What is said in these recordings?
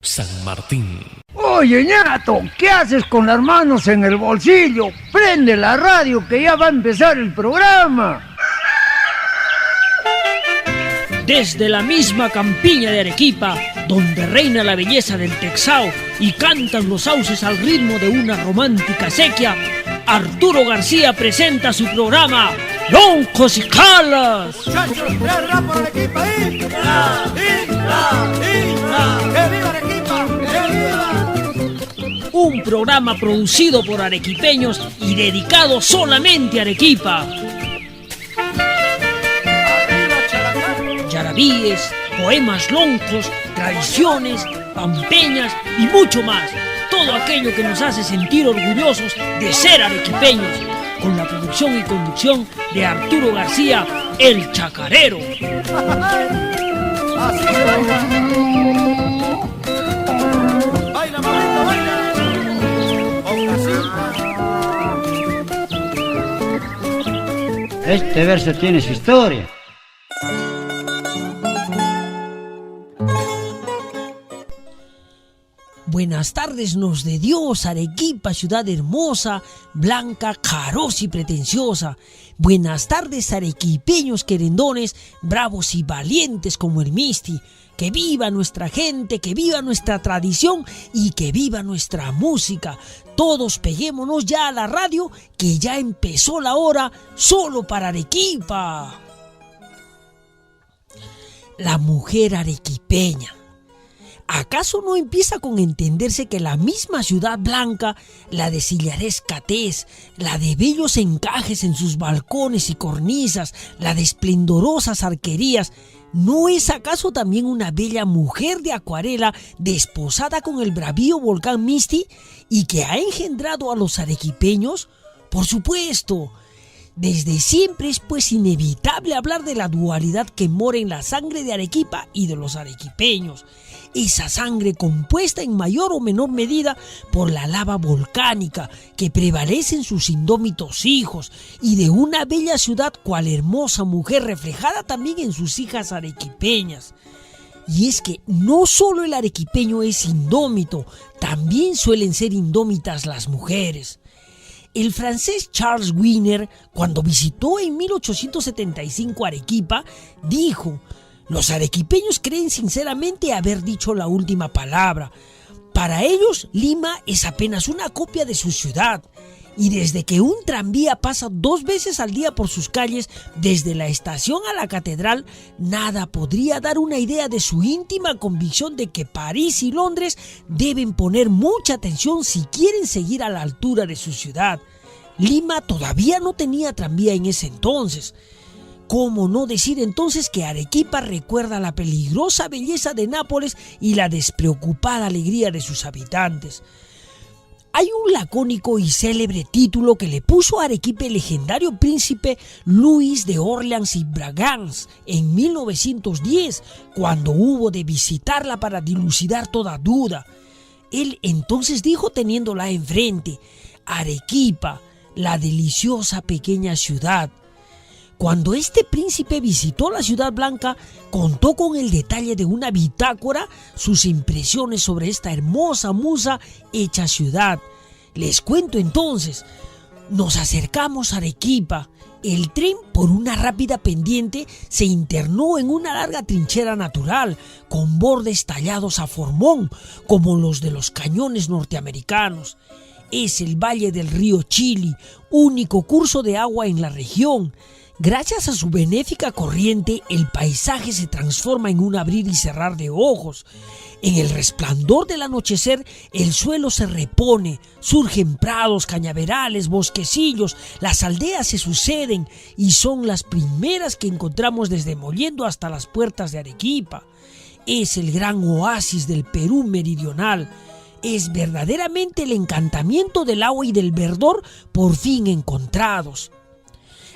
San Martín. Oye, ñato, ¿qué haces con las manos en el bolsillo? Prende la radio que ya va a empezar el programa. Desde la misma campiña de Arequipa, donde reina la belleza del Texao y cantan los sauces al ritmo de una romántica sequía, Arturo García presenta su programa Loncos y Calas. Un programa producido por arequipeños y dedicado solamente a Arequipa. Yarabíes, poemas loncos, tradiciones, pampeñas y mucho más. Todo aquello que nos hace sentir orgullosos de ser arequipeños, con la producción y conducción de Arturo García, el Chacarero. Baila, mamita, baila. Este verso tiene su historia. Buenas tardes nos de Dios, Arequipa, ciudad hermosa, blanca, carosa y pretenciosa. Buenas tardes, arequipeños querendones, bravos y valientes como el Misti. Que viva nuestra gente, que viva nuestra tradición y que viva nuestra música. Todos peguémonos ya a la radio, que ya empezó la hora solo para Arequipa. La mujer arequipeña. ¿Acaso no empieza con entenderse que la misma ciudad blanca, la de sillaresca tez, la de bellos encajes en sus balcones y cornisas, la de esplendorosas arquerías, no es acaso también una bella mujer de acuarela desposada con el bravío volcán Misti y que ha engendrado a los arequipeños? Por supuesto. Desde siempre es pues inevitable hablar de la dualidad que mora en la sangre de Arequipa y de los arequipeños. Esa sangre compuesta en mayor o menor medida por la lava volcánica que prevalece en sus indómitos hijos y de una bella ciudad cual hermosa mujer reflejada también en sus hijas arequipeñas. Y es que no solo el arequipeño es indómito, también suelen ser indómitas las mujeres. El francés Charles Wiener, cuando visitó en 1875 Arequipa, dijo: los arequipeños creen sinceramente haber dicho la última palabra. Para ellos, Lima es apenas una copia de su ciudad. Y desde que un tranvía pasa 2 veces al día por sus calles, desde la estación a la catedral, nada podría dar una idea de su íntima convicción de que París y Londres deben poner mucha atención si quieren seguir a la altura de su ciudad. Lima todavía no tenía tranvía en ese entonces. ¿Cómo no decir entonces que Arequipa recuerda la peligrosa belleza de Nápoles y la despreocupada alegría de sus habitantes? Hay un lacónico y célebre título que le puso a Arequipa el legendario príncipe Luis de Orleans y Bragance en 1910, cuando hubo de visitarla para dilucidar toda duda. Él entonces dijo, teniéndola enfrente: Arequipa, la deliciosa pequeña ciudad. Cuando este príncipe visitó la ciudad blanca, contó con el detalle de una bitácora sus impresiones sobre esta hermosa musa hecha ciudad. Les cuento entonces. Nos acercamos a Arequipa. El tren, por una rápida pendiente, se internó en una larga trinchera natural, con bordes tallados a formón, como los de los cañones norteamericanos. Es el valle del río Chili, único curso de agua en la región. Gracias a su benéfica corriente, el paisaje se transforma en un abrir y cerrar de ojos. En el resplandor del anochecer, el suelo se repone, surgen prados, cañaverales, bosquecillos, las aldeas se suceden y son las primeras que encontramos desde Mollendo hasta las puertas de Arequipa. Es el gran oasis del Perú meridional. Es verdaderamente el encantamiento del agua y del verdor por fin encontrados.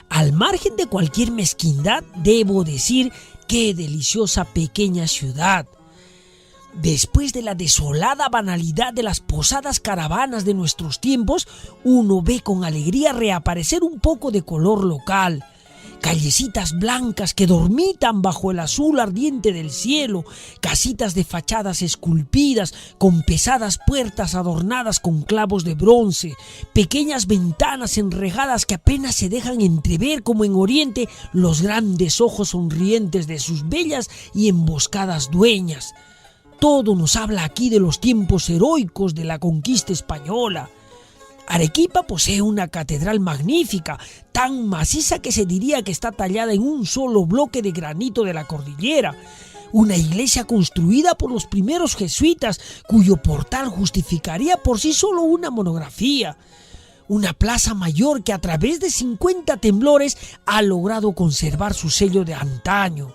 Al margen de cualquier mezquindad, debo decir qué deliciosa pequeña ciudad. Después de la desolada banalidad de las posadas caravanas de nuestros tiempos, uno ve con alegría reaparecer un poco de color local. callecitas blancas que dormitan bajo el azul ardiente del cielo, casitas de fachadas esculpidas con pesadas puertas adornadas con clavos de bronce, pequeñas ventanas enrejadas que apenas se dejan entrever como en Oriente los grandes ojos sonrientes de sus bellas y emboscadas dueñas. Todo nos habla aquí de los tiempos heroicos de la conquista española. Arequipa posee una catedral magnífica, tan maciza que se diría que está tallada en un solo bloque de granito de la cordillera. Una iglesia construida por los primeros jesuitas, cuyo portal justificaría por sí solo una monografía. Una plaza mayor que a través de 50 temblores ha logrado conservar su sello de antaño.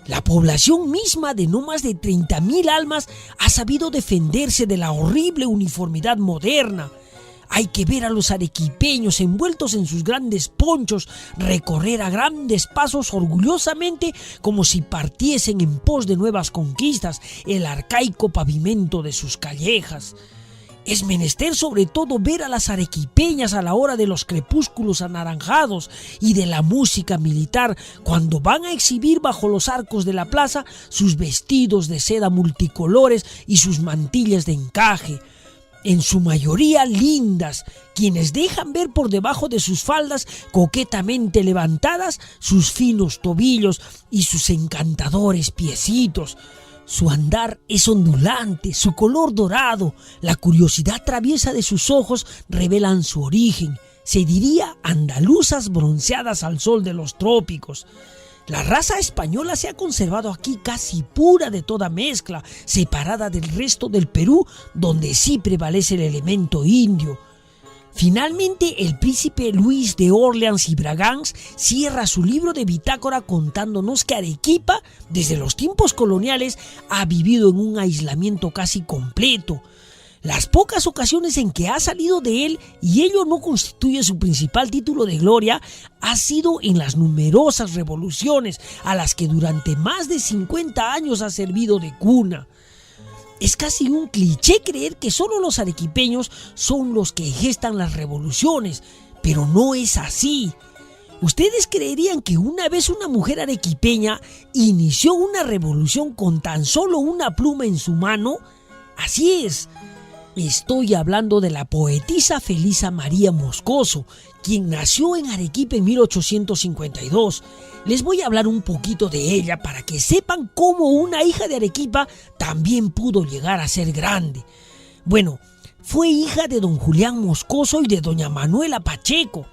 La población misma, de no más de 30,000 almas, ha sabido defenderse de la horrible uniformidad moderna. Hay que ver a los arequipeños envueltos en sus grandes ponchos recorrer a grandes pasos orgullosamente como si partiesen en pos de nuevas conquistas el arcaico pavimento de sus callejas. Es menester sobre todo ver a las arequipeñas a la hora de los crepúsculos anaranjados y de la música militar cuando van a exhibir bajo los arcos de la plaza sus vestidos de seda multicolores y sus mantillas de encaje, en su mayoría lindas, quienes dejan ver por debajo de sus faldas coquetamente levantadas sus finos tobillos y sus encantadores piecitos. Su andar es ondulante, su color dorado, la curiosidad traviesa de sus ojos revelan su origen, se diría andaluzas bronceadas al sol de los trópicos. La raza española se ha conservado aquí casi pura de toda mezcla, separada del resto del Perú, donde sí prevalece el elemento indio. Finalmente, el príncipe Luis de Orleans y Braganza cierra su libro de bitácora contándonos que Arequipa, desde los tiempos coloniales, ha vivido en un aislamiento casi completo. Las pocas ocasiones en que ha salido de él, y ello no constituye su principal título de gloria, ha sido en las numerosas revoluciones a las que durante más de 50 años ha servido de cuna. Es casi un cliché creer que solo los arequipeños son los que gestan las revoluciones, pero no es así. ¿Ustedes creerían que una vez una mujer arequipeña inició una revolución con tan solo una pluma en su mano? Así es. Estoy hablando de la poetisa Felisa María Moscoso, quien nació en Arequipa en 1852. Les voy a hablar un poquito de ella para que sepan cómo una hija de Arequipa también pudo llegar a ser grande. Bueno, fue hija de don Julián Moscoso y de doña Manuela Pacheco.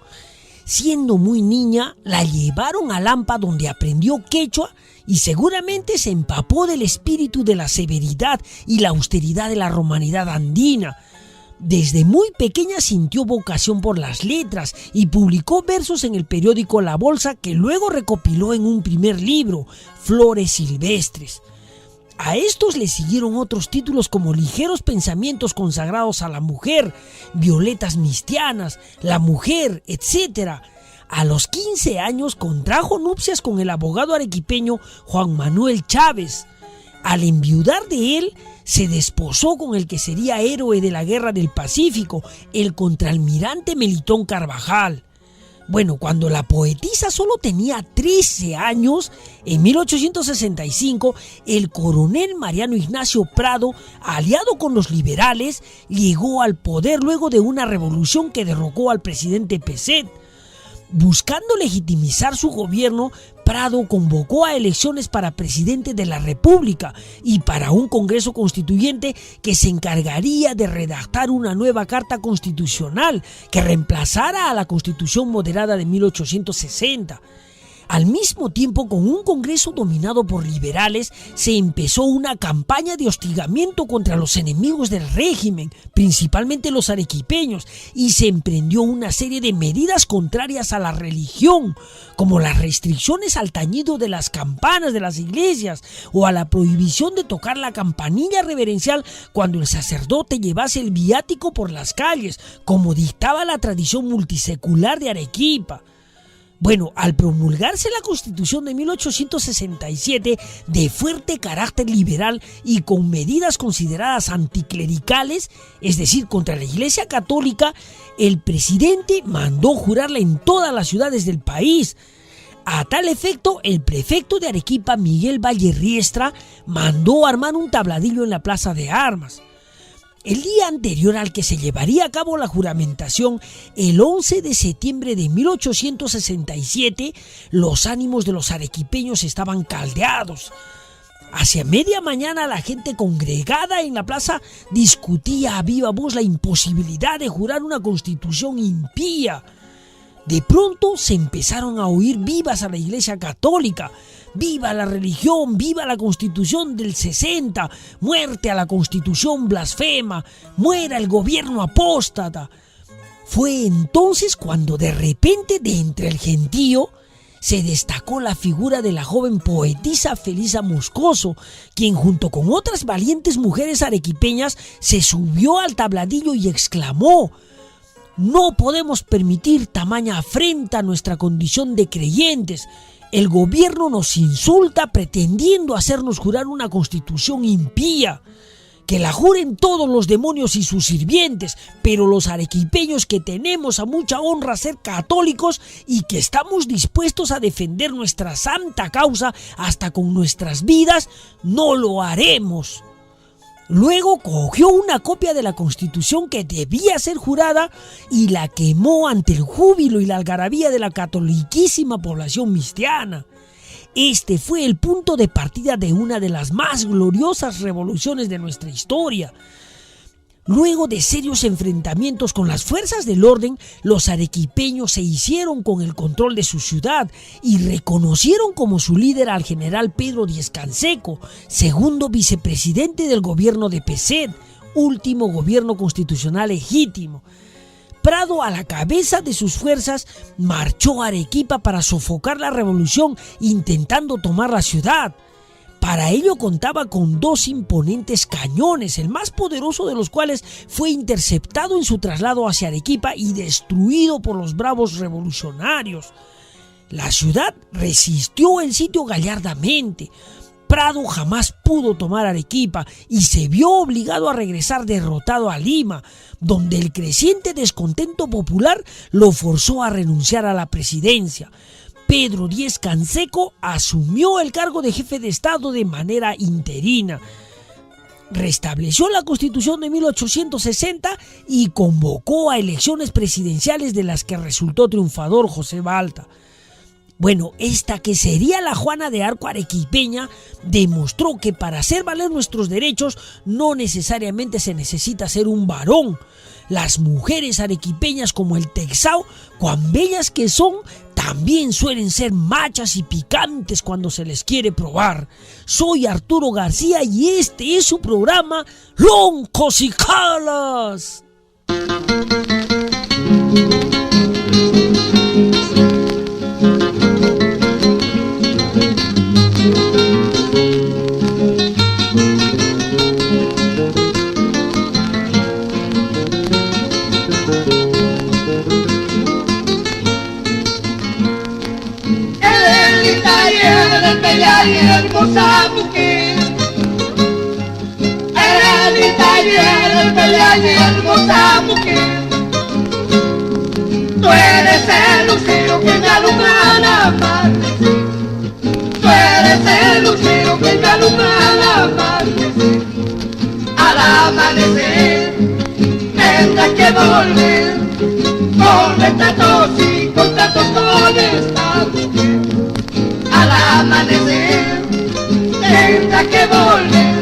Siendo muy niña, la llevaron a Lampa, donde aprendió quechua y seguramente se empapó del espíritu de la severidad y la austeridad de la romanidad andina. Desde muy pequeña sintió vocación por las letras y publicó versos en el periódico La Bolsa, que luego recopiló en un primer libro, Flores Silvestres. A estos le siguieron otros títulos como Ligeros Pensamientos Consagrados a la Mujer, Violetas Mistianas, La Mujer, etc. A los 15 años contrajo nupcias con el abogado arequipeño Juan Manuel Chávez. Al enviudar de él, se desposó con el que sería héroe de la Guerra del Pacífico, el contraalmirante Melitón Carvajal. Bueno, cuando la poetisa solo tenía 13 años, en 1865, el coronel Mariano Ignacio Prado, aliado con los liberales, llegó al poder luego de una revolución que derrocó al presidente Peset. Buscando legitimizar su gobierno, Prado convocó a elecciones para presidente de la República y para un Congreso Constituyente que se encargaría de redactar una nueva Carta Constitucional que reemplazara a la Constitución moderada de 1860. Al mismo tiempo, con un Congreso dominado por liberales, se empezó una campaña de hostigamiento contra los enemigos del régimen, principalmente los arequipeños, y se emprendió una serie de medidas contrarias a la religión, como las restricciones al tañido de las campanas de las iglesias o a la prohibición de tocar la campanilla reverencial cuando el sacerdote llevase el viático por las calles, como dictaba la tradición multisecular de Arequipa. Bueno, al promulgarse la Constitución de 1867, de fuerte carácter liberal y con medidas consideradas anticlericales, es decir, contra la Iglesia Católica, el presidente mandó jurarla en todas las ciudades del país. A tal efecto, el prefecto de Arequipa, Miguel Valle Riestra, mandó armar un tabladillo en la plaza de armas. El día anterior al que se llevaría a cabo la juramentación, el 11 de septiembre de 1867, los ánimos de los arequipeños estaban caldeados. Hacia media mañana la gente congregada en la plaza discutía a viva voz la imposibilidad de jurar una constitución impía. De pronto se empezaron a oír vivas a la Iglesia Católica. ¡Viva la religión! ¡Viva la Constitución del 60! ¡Muerte a la Constitución blasfema! ¡Muera el gobierno apóstata! Fue entonces cuando de repente de entre el gentío se destacó la figura de la joven poetisa Felisa Moscoso, quien junto con otras valientes mujeres arequipeñas se subió al tabladillo y exclamó: «No podemos permitir tamaña afrenta a nuestra condición de creyentes. El gobierno nos insulta pretendiendo hacernos jurar una constitución impía. Que la juren todos los demonios y sus sirvientes, pero los arequipeños que tenemos a mucha honra ser católicos y que estamos dispuestos a defender nuestra santa causa hasta con nuestras vidas, no lo haremos». Luego cogió una copia de la Constitución que debía ser jurada y la quemó ante el júbilo y la algarabía de la catoliquísima población mistiana. Este fue el punto de partida de una de las más gloriosas revoluciones de nuestra historia. Luego de serios enfrentamientos con las fuerzas del orden, los arequipeños se hicieron con el control de su ciudad y reconocieron como su líder al general Pedro Díez-Canseco, segundo vicepresidente del gobierno de Pezet, último gobierno constitucional legítimo. Prado, a la cabeza de sus fuerzas, marchó a Arequipa para sofocar la revolución, intentando tomar la ciudad. Para ello contaba con 2 imponentes cañones, el más poderoso de los cuales fue interceptado en su traslado hacia Arequipa y destruido por los bravos revolucionarios. La ciudad resistió el sitio gallardamente. Prado jamás pudo tomar Arequipa y se vio obligado a regresar derrotado a Lima, donde el creciente descontento popular lo forzó a renunciar a la presidencia. Pedro Díez-Canseco asumió el cargo de jefe de Estado de manera interina. Restableció la Constitución de 1860 y convocó a elecciones presidenciales de las que resultó triunfador José Balta. Bueno, esta que sería la Juana de Arco arequipeña demostró que para hacer valer nuestros derechos no necesariamente se necesita ser un varón. Las mujeres arequipeñas como el Texao, cuán bellas que son, también suelen ser machas y picantes cuando se les quiere probar. Soy Arturo García y este es su programa Loncos y Calas. Y hermosa mujer, hermanita y bella y hermosa mujer, tú eres el lucero que me alumbra al amanecer, tú eres el lucero que me alumbra al amanecer. Al amanecer tendrás que volver con retratos y contratos con esta mujer. Al amanecer tendrá que volver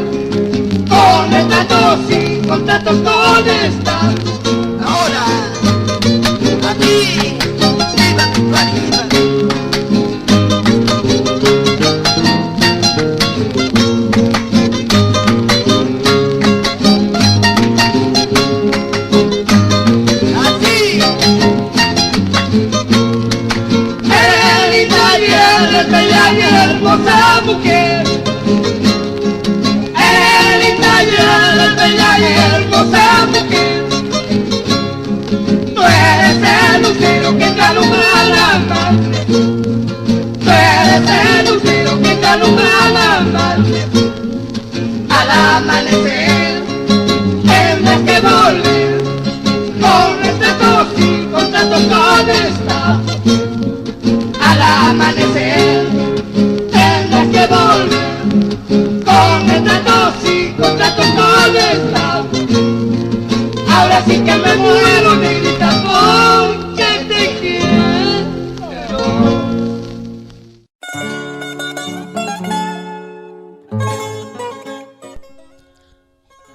con retratos y contratos con esta. Ahora, a ti, viva tu pareja. Hermosa mujer, linda y bella y hermosa mujer, tú eres el lucero que te alumbra al amanecer, tú eres el lucero que te alumbra al amanecer. Al amanecer tendrás que volver con retratos y contratos con esta. Al amanecer ahora sí que me muero, negrita, porque te quiero.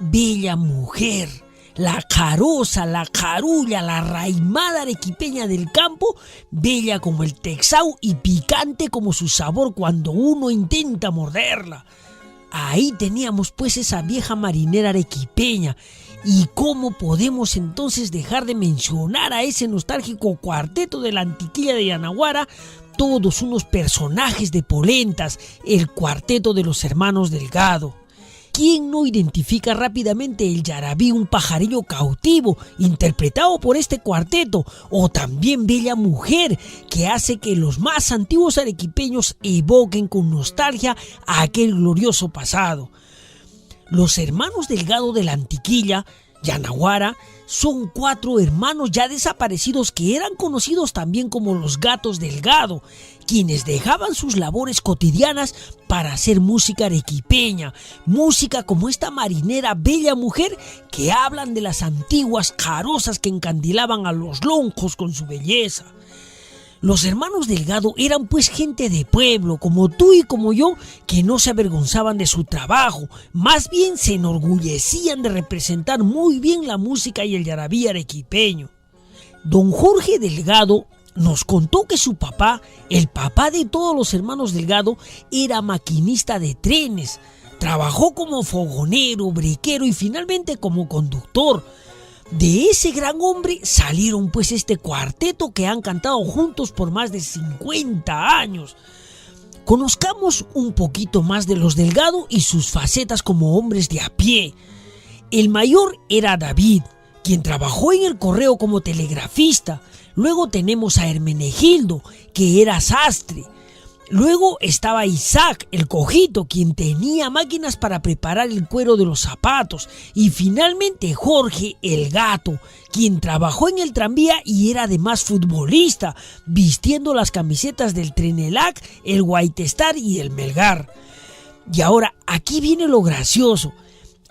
Bella mujer, la carosa, la carulla, la raimada arequipeña del campo, bella como el texau y picante como su sabor cuando uno intenta morderla. Ahí teníamos pues esa vieja marinera arequipeña. ¿Y cómo podemos entonces dejar de mencionar a ese nostálgico cuarteto de la Antiquilla de Yanaguara? Todos unos personajes de polentas, el cuarteto de los hermanos Delgado. ¿Quién no identifica rápidamente el yarabí, un pajarillo cautivo, interpretado por este cuarteto? O también Bella Mujer, que hace que los más antiguos arequipeños evoquen con nostalgia a aquel glorioso pasado. Los hermanos Delgado de la Antiquilla, Yanaguara, son 4 hermanos ya desaparecidos que eran conocidos también como los Gatos Delgado, quienes dejaban sus labores cotidianas para hacer música arequipeña, música como esta marinera Bella Mujer, que hablan de las antiguas carozas que encandilaban a los lonjos con su belleza. Los hermanos Delgado eran pues gente de pueblo, como tú y como yo, que no se avergonzaban de su trabajo, más bien se enorgullecían de representar muy bien la música y el yarabí arequipeño. Don Jorge Delgado nos contó que su papá, el papá de todos los hermanos Delgado, era maquinista de trenes, trabajó como fogonero, brequero y finalmente como conductor. De ese gran hombre salieron pues este cuarteto que han cantado juntos por más de 50 años. Conozcamos un poquito más de los Delgado y sus facetas como hombres de a pie. El mayor era David, quien trabajó en el correo como telegrafista. Luego tenemos a Hermenegildo, que era sastre. Luego estaba Isaac, el cojito, quien tenía máquinas para preparar el cuero de los zapatos. Y finalmente Jorge, el gato, quien trabajó en el tranvía y era además futbolista, vistiendo las camisetas del Trenelac, el White Star y el Melgar. Y ahora, aquí viene lo gracioso.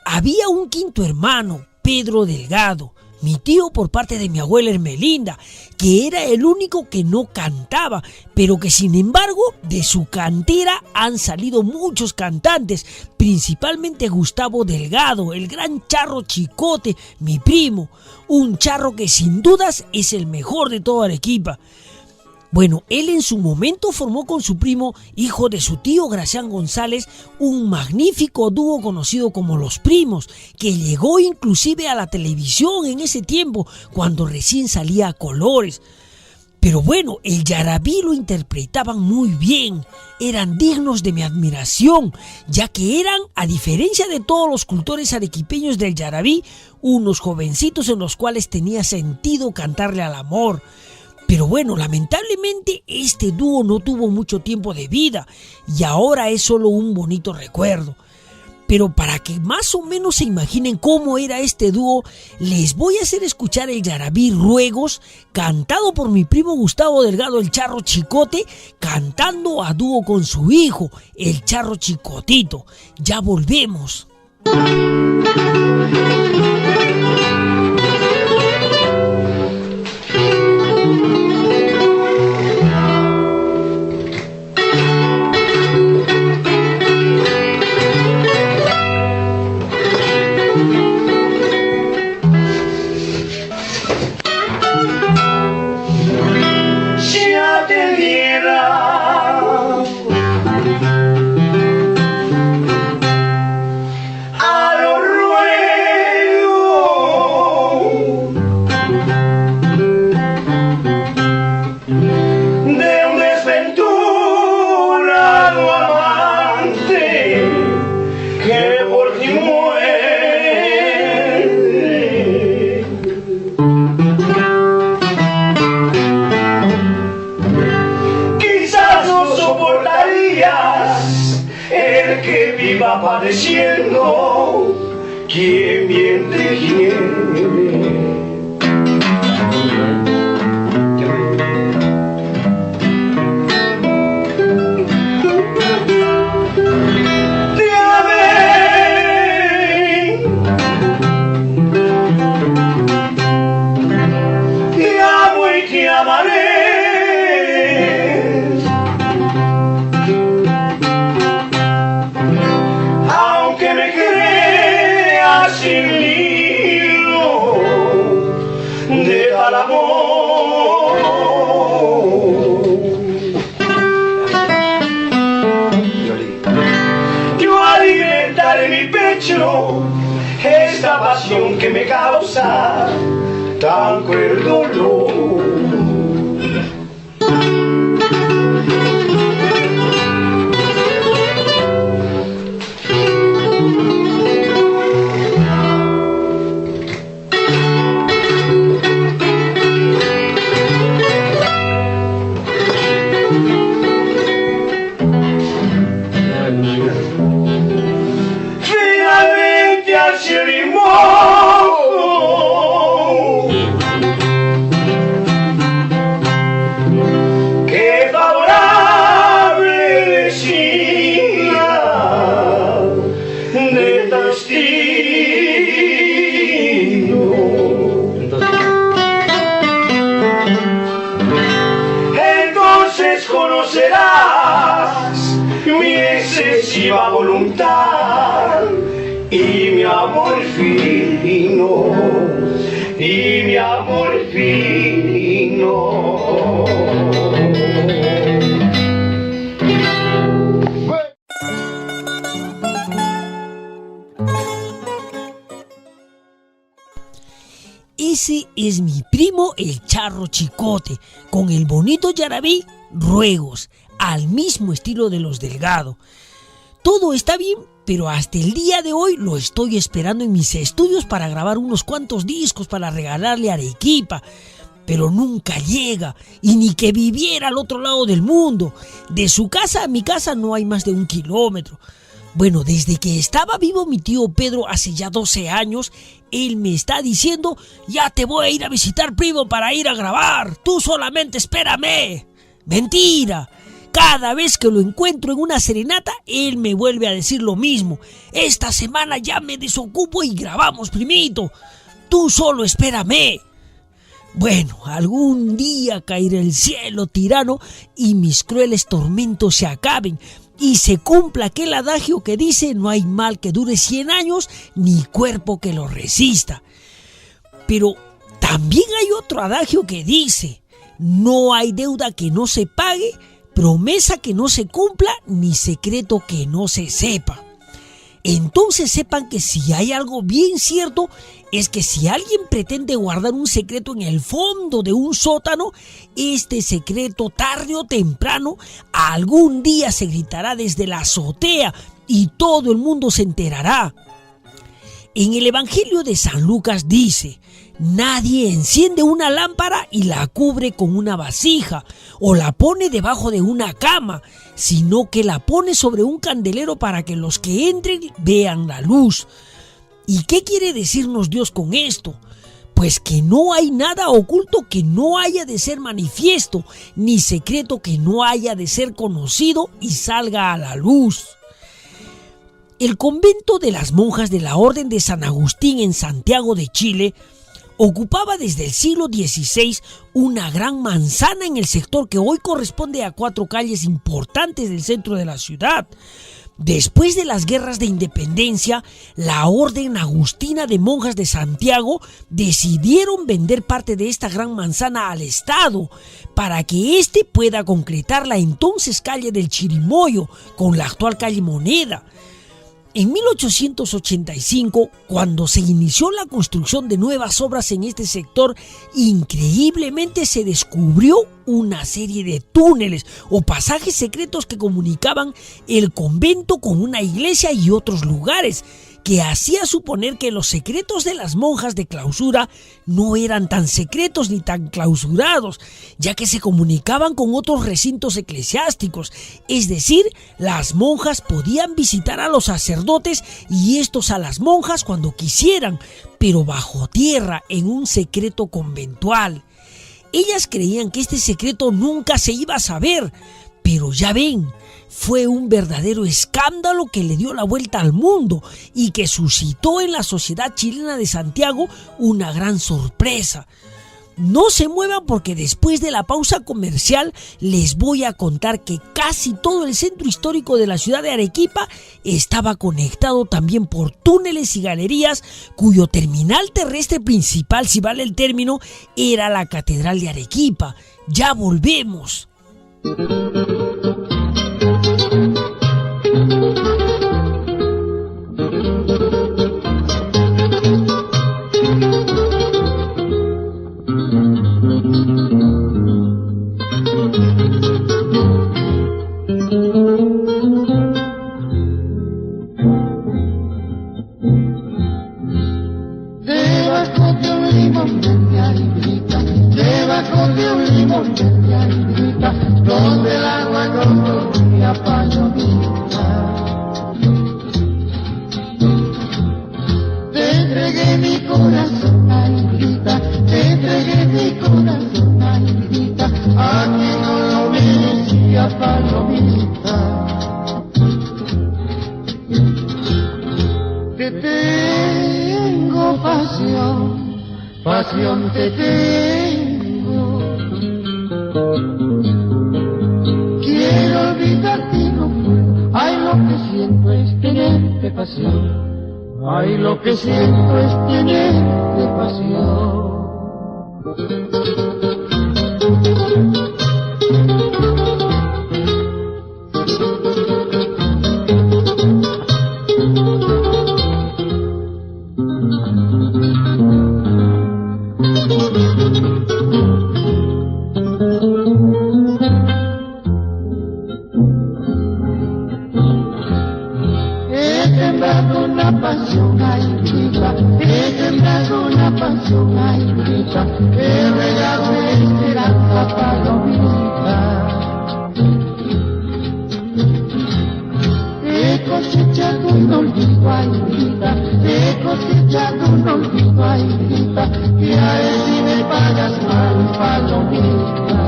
Había un quinto hermano, Pedro Delgado, mi tío por parte de mi abuela Hermelinda, que era el único que no cantaba, pero que sin embargo de su cantera han salido muchos cantantes, principalmente Gustavo Delgado, el gran Charro Chicote, mi primo, un charro que sin dudas es el mejor de toda Arequipa. Bueno, él en su momento formó con su primo, hijo de su tío Gracián González, un magnífico dúo conocido como Los Primos, que llegó inclusive a la televisión en ese tiempo, cuando recién salía a colores. Pero bueno, el yarabí lo interpretaban muy bien, eran dignos de mi admiración, ya que eran, a diferencia de todos los cultores arequipeños del yarabí, unos jovencitos en los cuales tenía sentido cantarle al amor. Pero bueno, lamentablemente este dúo no tuvo mucho tiempo de vida y ahora es solo un bonito recuerdo. Pero para que más o menos se imaginen cómo era este dúo, les voy a hacer escuchar el yarabí Ruegos, cantado por mi primo Gustavo Delgado, el Charro Chicote, cantando a dúo con su hijo, el Charro Chicotito. Ya volvemos. Padeciendo, quien bien te quiere. Te amé sin lío de tal amor. Yo alimentar en mi pecho esta pasión que me causa tan cruel dolor. Finalmente al cielo qué favorable decía de destino. Entonces conocerás mi excesiva voluntad y mi amor fino, y mi amor fino. Ese es mi primo el Charro Chicote, con el bonito yarabí Ruegos, al mismo estilo de los Delgado. Todo está bien, pero hasta el día de hoy lo estoy esperando en mis estudios para grabar unos cuantos discos para regalarle a Arequipa. Pero nunca llega, y ni que viviera al otro lado del mundo. De su casa a mi casa no hay más de 1 kilómetro. Bueno, desde que estaba vivo mi tío Pedro hace ya 12 años, él me está diciendo: ya te voy a ir a visitar, primo, para ir a grabar, tú solamente espérame. Mentira. Cada vez que lo encuentro en una serenata, él me vuelve a decir lo mismo: esta semana ya me desocupo y grabamos, primito, tú solo espérame. Bueno, algún día caerá el cielo tirano y mis crueles tormentos se acaben y se cumpla aquel adagio que dice: no hay mal que dure 100 años ni cuerpo que lo resista. Pero también hay otro adagio que dice: no hay deuda que no se pague, promesa que no se cumpla, ni secreto que no se sepa. Entonces sepan que si hay algo bien cierto, es que si alguien pretende guardar un secreto en el fondo de un sótano, este secreto tarde o temprano algún día se gritará desde la azotea y todo el mundo se enterará. En el Evangelio de San Lucas dice: nadie enciende una lámpara y la cubre con una vasija o la pone debajo de una cama, sino que la pone sobre un candelero para que los que entren vean la luz. ¿Y qué quiere decirnos Dios con esto? Pues que no hay nada oculto que no haya de ser manifiesto, ni secreto que no haya de ser conocido y salga a la luz. El convento de las monjas de la Orden de San Agustín en Santiago de Chile ocupaba desde el siglo XVI una gran manzana en el sector que hoy corresponde a 4 calles importantes del centro de la ciudad. Después de las guerras de independencia, la Orden Agustina de Monjas de Santiago decidieron vender parte de esta gran manzana al Estado para que éste pueda concretar la entonces calle del Chirimoyo con la actual calle Moneda. En 1885, cuando se inició la construcción de nuevas obras en este sector, increíblemente se descubrió una serie de túneles o pasajes secretos que comunicaban el convento con una iglesia y otros lugares, que hacía suponer que los secretos de las monjas de clausura no eran tan secretos ni tan clausurados, ya que se comunicaban con otros recintos eclesiásticos, es decir, las monjas podían visitar a los sacerdotes y estos a las monjas cuando quisieran, pero bajo tierra, en un secreto conventual. Ellas creían que este secreto nunca se iba a saber, pero ya ven, fue un verdadero escándalo que le dio la vuelta al mundo y que suscitó en la sociedad chilena de Santiago una gran sorpresa. No se muevan porque después de la pausa comercial les voy a contar que casi todo el centro histórico de la ciudad de Arequipa estaba conectado también por túneles y galerías, cuyo terminal terrestre principal, si vale el término, era la Catedral de Arequipa. Ya volvemos. Debajo de un limón verde arribita, debajo de un limón verde arribita, donde el agua no corría palomita. Te entregué mi corazón, arribita, te entregué mi corazón, arribita, a quien no lo merecía palomita. Te tengo pasión, pasión te tengo. Quiero olvidarte y no puedo. Ay, lo que siento es tenerte pasión. Ay, lo que siento es tenerte pasión. He sembrado una pasión, ay, grita, he sembrado una pasión, ay, grita, he regado esperanza palomita. He cosechado un olvido, ay, grita, he cosechado un olvido, ay, grita, y a él si me pagas mal, palomita.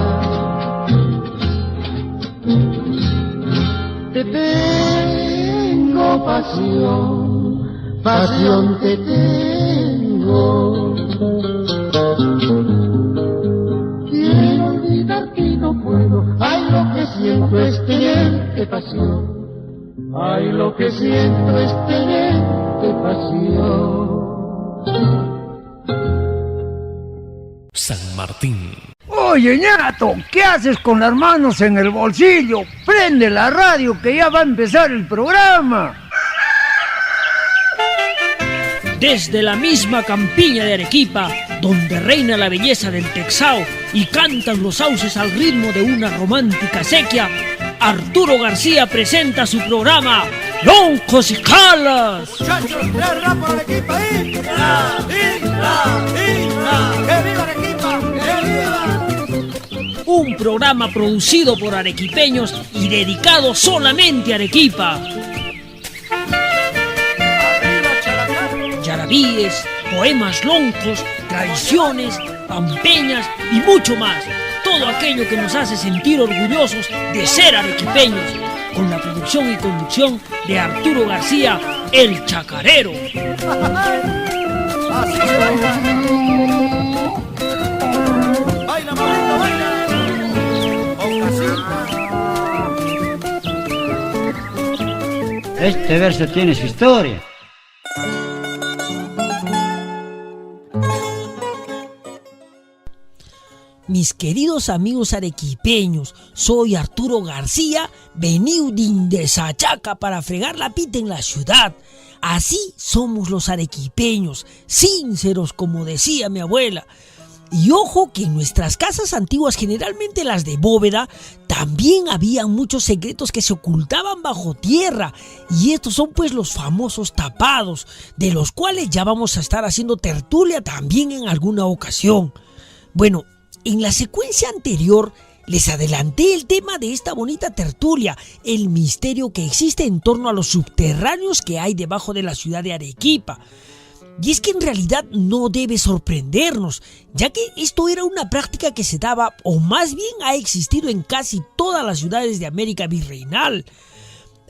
Te tengo pasión, pasión te tengo. Quiero olvidarte y no puedo. Ay, lo que siento es tenerte pasión. Ay, lo que siento es tenerte pasión. San Martín. Oye, ñato, ¿qué haces con las manos en el bolsillo? Prende la radio que ya va a empezar el programa. Desde la misma campiña de Arequipa, donde reina la belleza del Texao y cantan los sauces al ritmo de una romántica sequía, Arturo García presenta su programa Loncos y Calas. Muchachos, ya rap por Arequipa, ¡Isla! ¡Isla! ¡Isla! ¡Que viva Arequipa! ¡Que viva! Un programa producido por arequipeños y dedicado solamente a Arequipa. Yarabíes, poemas loncos, tradiciones, pampeñas y mucho más. Todo aquello que nos hace sentir orgullosos de ser arequipeños. Con la producción y conducción de Arturo García, el Chacarero. Así se baila. Baila, mamita, baila. Este verso tiene su historia. Mis queridos amigos arequipeños, soy Arturo García, venido de Sachaca para fregar la pita en la ciudad. Así somos los arequipeños, sinceros como decía mi abuela. Y ojo que en nuestras casas antiguas, generalmente las de bóveda, también había muchos secretos que se ocultaban bajo tierra. Y estos son pues los famosos tapados, de los cuales ya vamos a estar haciendo tertulia también en alguna ocasión. Bueno, en la secuencia anterior les adelanté el tema de esta bonita tertulia, el misterio que existe en torno a los subterráneos que hay debajo de la ciudad de Arequipa. Y es que en realidad no debe sorprendernos, ya que esto era una práctica que se daba, o más bien ha existido en casi todas las ciudades de América Virreinal.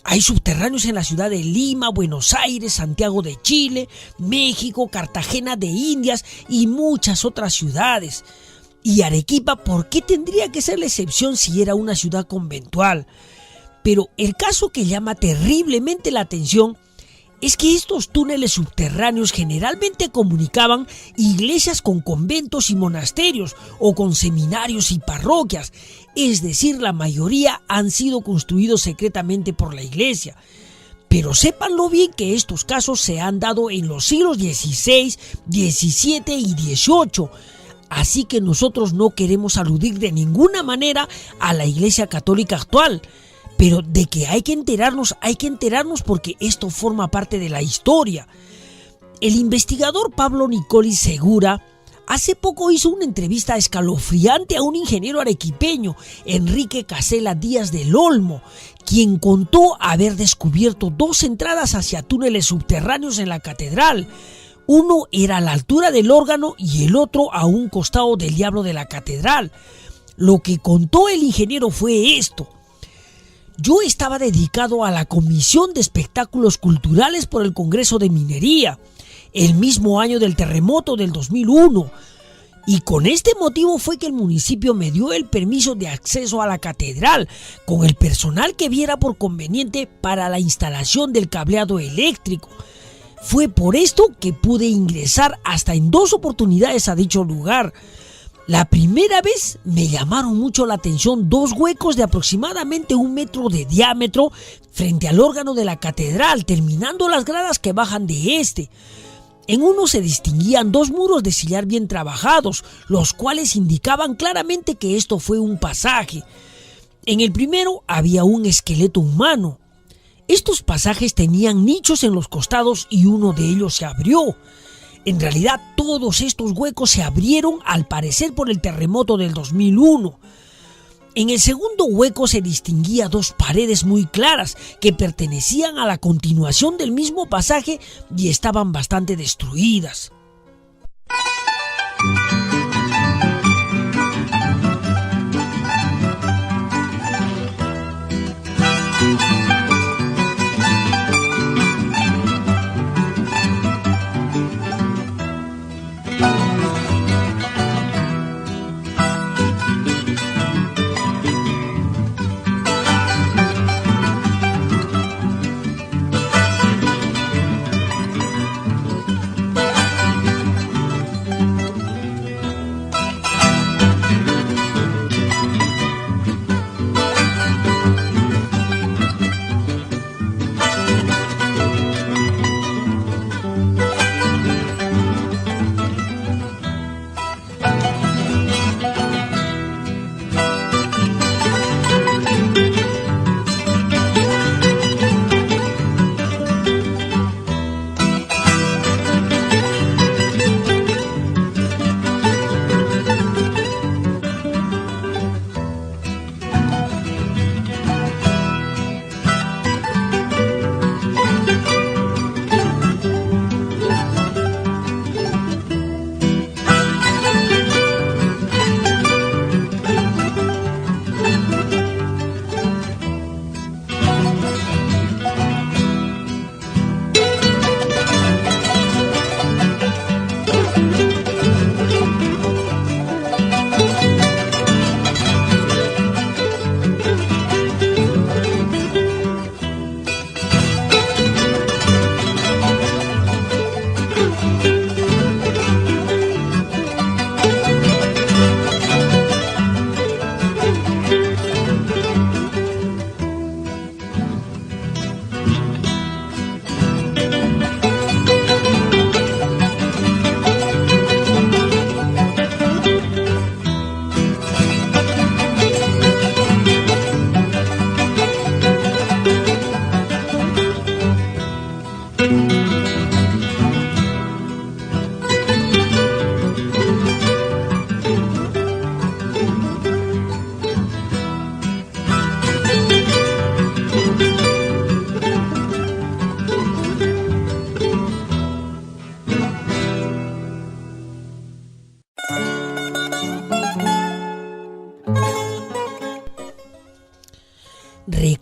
Hay subterráneos en la ciudad de Lima, Buenos Aires, Santiago de Chile, México, Cartagena de Indias y muchas otras ciudades. Y Arequipa, ¿por qué tendría que ser la excepción si era una ciudad conventual? Pero el caso que llama terriblemente la atención es que estos túneles subterráneos generalmente comunicaban iglesias con conventos y monasterios o con seminarios y parroquias, es decir, la mayoría han sido construidos secretamente por la iglesia. Pero sépanlo bien que estos casos se han dado en los siglos XVI, XVII y XVIII, así que nosotros no queremos aludir de ninguna manera a la Iglesia Católica actual. Pero de que hay que enterarnos porque esto forma parte de la historia. El investigador Pablo Nicoli Segura hace poco hizo una entrevista escalofriante a un ingeniero arequipeño, Enrique Casela Díaz del Olmo, quien contó haber descubierto 2 entradas hacia túneles subterráneos en la catedral. Uno era a la altura del órgano y el otro a un costado del diablo de la catedral. Lo que contó el ingeniero fue esto: yo estaba dedicado a la Comisión de Espectáculos Culturales por el Congreso de Minería, el mismo año del terremoto del 2001, y con este motivo fue que el municipio me dio el permiso de acceso a la catedral, con el personal que viera por conveniente para la instalación del cableado eléctrico. Fue por esto que pude ingresar hasta en 2 oportunidades a dicho lugar. La primera vez me llamaron mucho la atención 2 huecos de aproximadamente 1 metro de diámetro frente al órgano de la catedral, terminando las gradas que bajan de este. En uno se distinguían 2 muros de sillar bien trabajados, los cuales indicaban claramente que esto fue un pasaje. En el primero había un esqueleto humano. Estos pasajes tenían nichos en los costados y uno de ellos se abrió. En realidad, todos estos huecos se abrieron al parecer por el terremoto del 2001. En el segundo hueco se distinguía 2 paredes muy claras que pertenecían a la continuación del mismo pasaje y estaban bastante destruidas.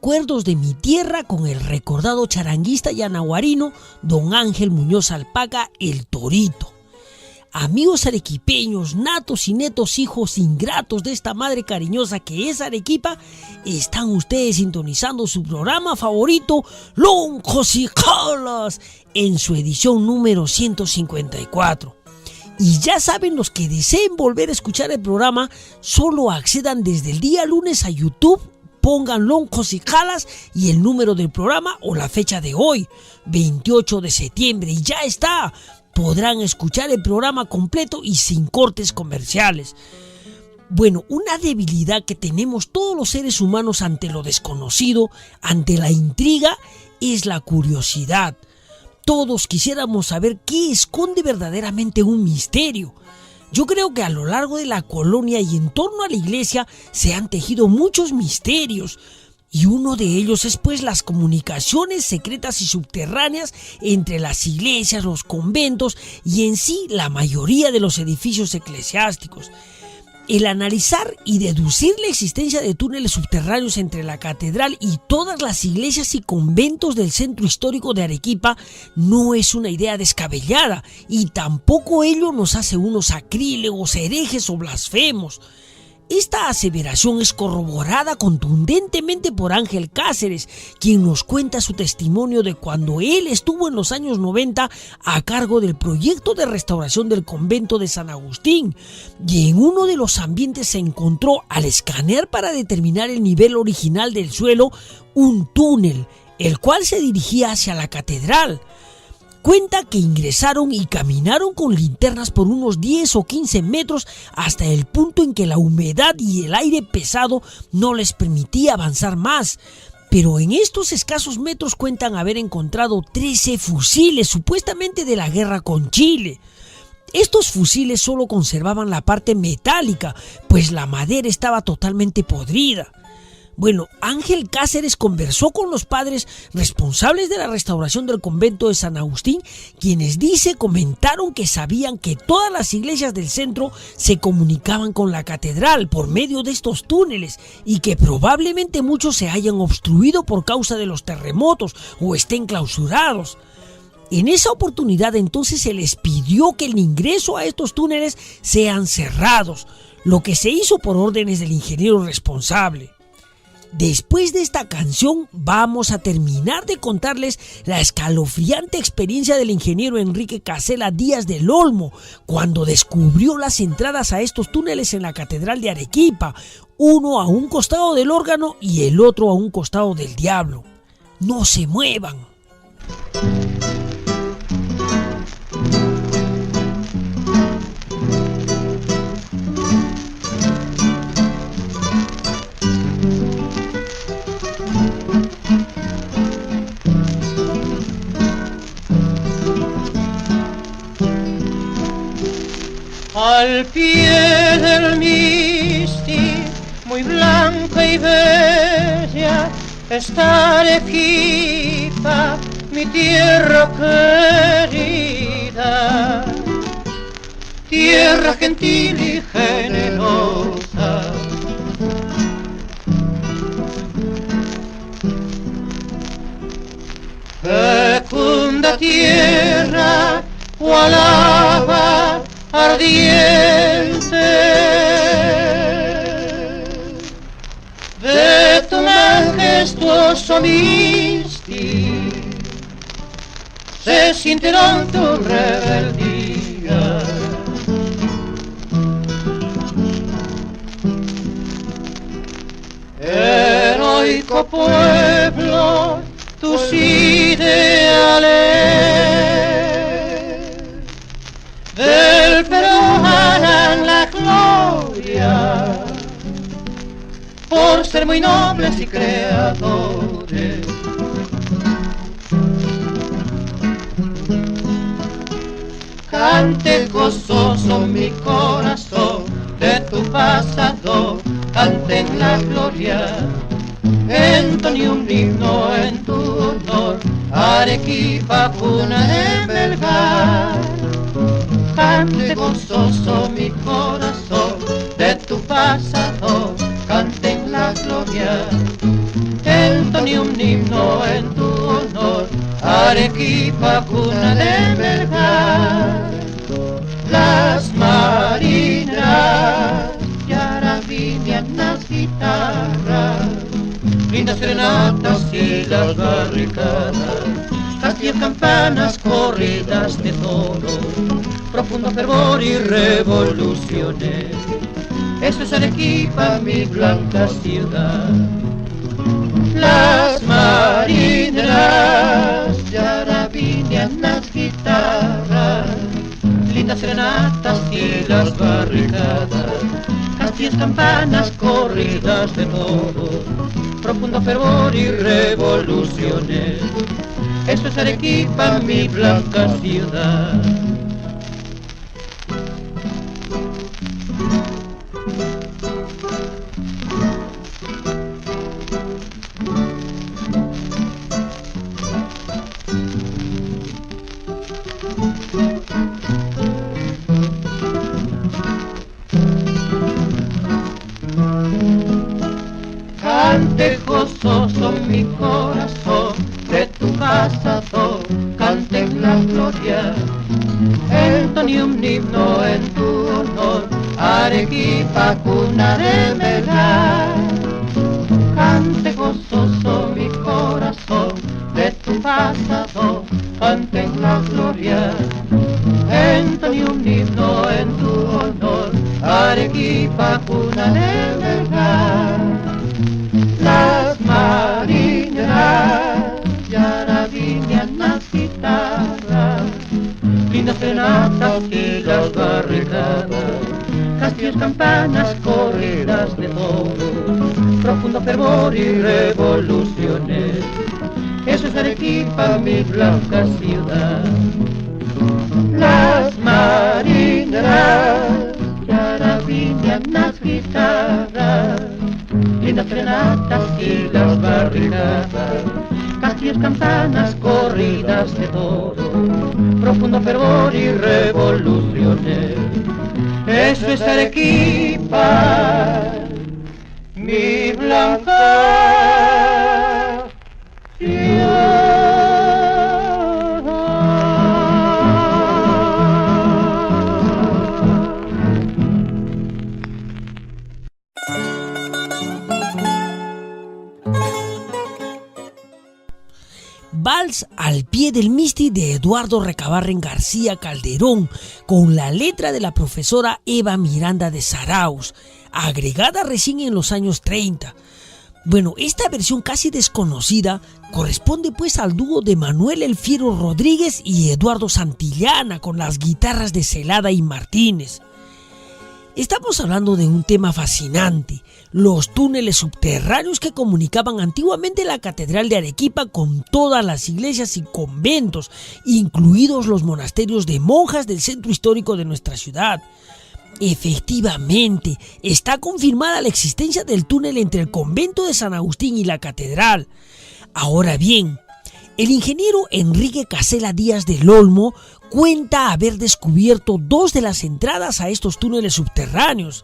recuerdos de mi tierra con el recordado charanguista yanaguarino don Ángel Muñoz Alpaca, el Torito. Amigos arequipeños, natos y netos hijos ingratos de esta madre cariñosa que es Arequipa, están ustedes sintonizando su programa favorito, Loncos y Jalas, en su edición número 154. Y ya saben, los que deseen volver a escuchar el programa, solo accedan desde el día lunes a YouTube, pongan Loncos y Jalas y el número del programa o la fecha de hoy, 28 de septiembre, y ya está. Podrán escuchar el programa completo y sin cortes comerciales. Bueno, una debilidad que tenemos todos los seres humanos ante lo desconocido, ante la intriga, es la curiosidad. Todos quisiéramos saber qué esconde verdaderamente un misterio. Yo creo que a lo largo de la colonia y en torno a la iglesia se han tejido muchos misterios. Y uno de ellos es pues las comunicaciones secretas y subterráneas entre las iglesias, los conventos y en sí la mayoría de los edificios eclesiásticos. El analizar y deducir la existencia de túneles subterráneos entre la catedral y todas las iglesias y conventos del centro histórico de Arequipa no es una idea descabellada, y tampoco ello nos hace unos sacrílegos, herejes o blasfemos. Esta aseveración es corroborada contundentemente por Ángel Cáceres, quien nos cuenta su testimonio de cuando él estuvo en los años 90 a cargo del proyecto de restauración del convento de San Agustín, y en uno de los ambientes se encontró, al escanear para determinar el nivel original del suelo, un túnel, el cual se dirigía hacia la catedral. Cuenta que ingresaron y caminaron con linternas por unos 10 o 15 metros hasta el punto en que la humedad y el aire pesado no les permitía avanzar más. Pero en estos escasos metros cuentan haber encontrado 13 fusiles, supuestamente de la guerra con Chile. Estos fusiles solo conservaban la parte metálica, pues la madera estaba totalmente podrida. Bueno, Ángel Cáceres conversó con los padres responsables de la restauración del convento de San Agustín, quienes comentaron que sabían que todas las iglesias del centro se comunicaban con la catedral por medio de estos túneles y que probablemente muchos se hayan obstruido por causa de los terremotos o estén clausurados. En esa oportunidad entonces se les pidió que el ingreso a estos túneles sean cerrados, lo que se hizo por órdenes del ingeniero responsable. Después de esta canción vamos a terminar de contarles la escalofriante experiencia del ingeniero Enrique Casela Díaz del Olmo cuando descubrió las entradas a estos túneles en la Catedral de Arequipa, uno a un costado del órgano y el otro a un costado del diablo. No se muevan. Al pie del Misti, muy blanca y bella, está Arequipa, mi tierra querida. Tierra gentil y generosa, fecunda tierra, cual agua ardiente, de tu majestuoso Misti se sintirán tu rebeldía. Heroico pueblo, tus ideales del Perú harán la gloria por ser muy nobles y creadores. Cante gozoso mi corazón de tu pasado, cante en la gloria, entone un himno en tu honor, Arequipa, cuna de Belgar. Cante gozoso mi corazón de tu pasado, cante en la gloria, entone entone un himno en tu honor, Arequipa, cuna de Melgar. Las marinas ya vinieron las guitarras, lindas serenatas y las barricadas, castillos, campanas, corridas de toros, profundo fervor y revoluciones. Eso es Arequipa, mi blanca ciudad. Las marineras ya vinieron las guitarras, lindas serenatas y las barricadas, castillos, campanas, corridas de toros, profundo fervor y revoluciones. Eso es Arequipa, mi blanca ciudad. Cante gozoso mi corazón de tu pasado, cante la gloria, entone un himno en tu honor, Arequipa, cuna de Melgar. Cante gozoso mi corazón de tu pasado, cante la gloria, entone un himno en tu honor, Arequipa, cuna de Melgar. Las marineras ya vinieron las guitarras, lindas serenatas y las barricadas, castillos, campanas, corridas de toros, profundo fervor y revoluciones. Eso es Arequipa, mi blanca ciudad. Las marineras ya vinieron las guitarras, lindas serenatas y las barricadas, castillos, campanas, corridas de toros, profundo fervor y revoluciones. Eso es Arequipa, mi blanca ciudad. Vals al pie del Misti de Eduardo Recabarren García Calderón, con la letra de la profesora Eva Miranda de Zarauz, agregada recién en los años 30. Bueno, esta versión casi desconocida corresponde pues al dúo de Manuel El Fiero Rodríguez y Eduardo Santillana, con las guitarras de Celada y Martínez. Estamos hablando de un tema fascinante, los túneles subterráneos que comunicaban antiguamente la Catedral de Arequipa con todas las iglesias y conventos, incluidos los monasterios de monjas del centro histórico de nuestra ciudad. Efectivamente, está confirmada la existencia del túnel entre el convento de San Agustín y la catedral. Ahora bien, el ingeniero Enrique Casela Díaz del Olmo cuenta haber descubierto dos de las entradas a estos túneles subterráneos.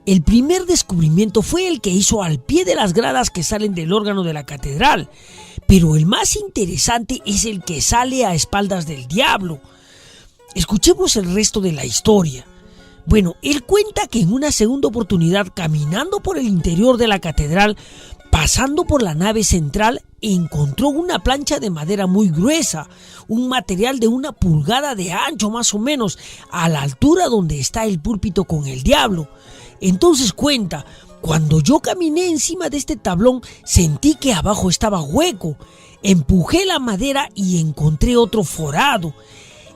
El primer descubrimiento fue el que hizo al pie de las gradas que salen del órgano de la catedral, pero el más interesante es el que sale a espaldas del diablo. Escuchemos el resto de la historia. Bueno, él cuenta que en una segunda oportunidad, caminando por el interior de la catedral, pasando por la nave central, encontró una plancha de madera muy gruesa, un material de 1 pulgada de ancho más o menos, a la altura donde está el púlpito con el diablo. Entonces cuenta, cuando yo caminé encima de este tablón, sentí que abajo estaba hueco. Empujé la madera y encontré otro forado.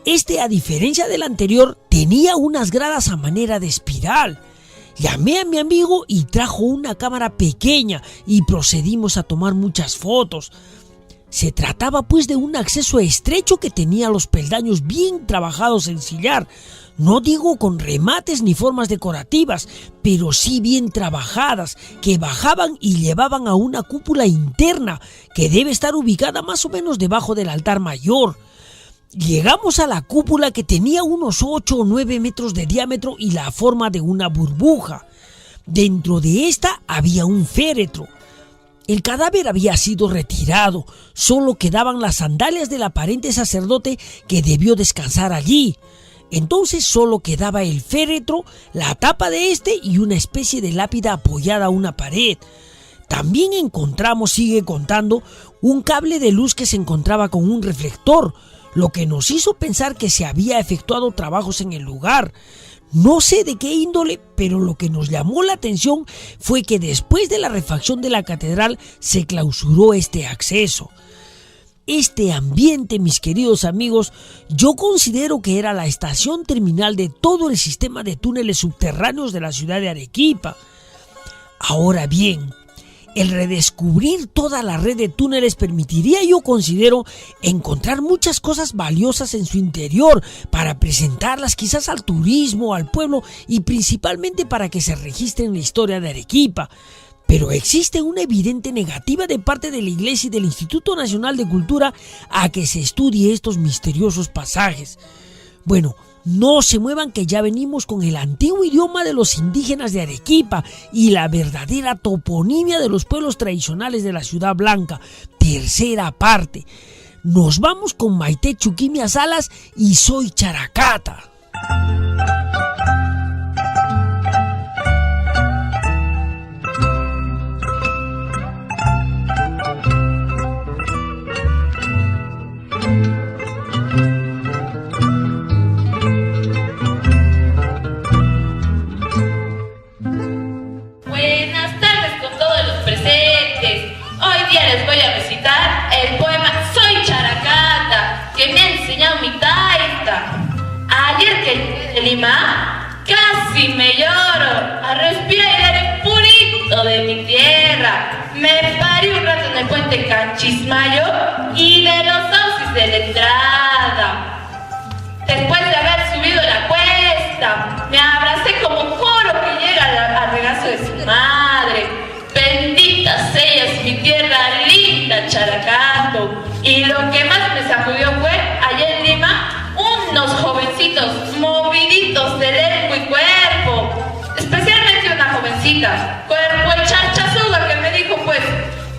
Este, a diferencia del anterior, tenía unas gradas a manera de espiral. Llamé a mi amigo y trajo una cámara pequeña y procedimos a tomar muchas fotos. Se trataba pues de un acceso estrecho que tenía los peldaños bien trabajados en sillar. No digo con remates ni formas decorativas, pero sí bien trabajadas, que bajaban y llevaban a una cúpula interna que debe estar ubicada más o menos debajo del altar mayor. Llegamos a la cúpula, que tenía unos 8 o 9 metros de diámetro y la forma de una burbuja. Dentro de esta había un féretro. El cadáver había sido retirado, solo quedaban las sandalias del aparente sacerdote que debió descansar allí. Entonces solo quedaba el féretro, la tapa de este y una especie de lápida apoyada a una pared. También encontramos, sigue contando, un cable de luz que se encontraba con un reflector, lo que nos hizo pensar que se había efectuado trabajos en el lugar. No sé de qué índole, pero lo que nos llamó la atención fue que después de la refacción de la catedral se clausuró este acceso. Este ambiente, mis queridos amigos, yo considero que era la estación terminal de todo el sistema de túneles subterráneos de la ciudad de Arequipa. Ahora bien, el redescubrir toda la red de túneles permitiría, yo considero, encontrar muchas cosas valiosas en su interior para presentarlas quizás al turismo, al pueblo y principalmente para que se registre en la historia de Arequipa. Pero existe una evidente negativa de parte de la Iglesia y del Instituto Nacional de Cultura a que se estudie estos misteriosos pasajes. Bueno, no se muevan que ya venimos con el antiguo idioma de los indígenas de Arequipa y la verdadera toponimia de los pueblos tradicionales de la Ciudad Blanca. Tercera parte. Nos vamos con Maite Chuquimia Salas y Soy Characata. Les voy a recitar el poema Soy Characata, que me ha enseñado mi taita. Ayer que llegué de Lima, casi me lloro al respirar el aire purito de mi tierra. Me paré un rato en el puente Canchismayo y de los sauces de la entrada. Después de haber subido la cuesta, me abracé como coro que llega al regazo de su madre. Bendita seas mi tierra linda, Characato. Y lo que más me sacudió fue, allá en Lima, unos jovencitos moviditos de lengua y cuerpo. Especialmente una jovencita, cuerpo y charchazuga, que me dijo pues,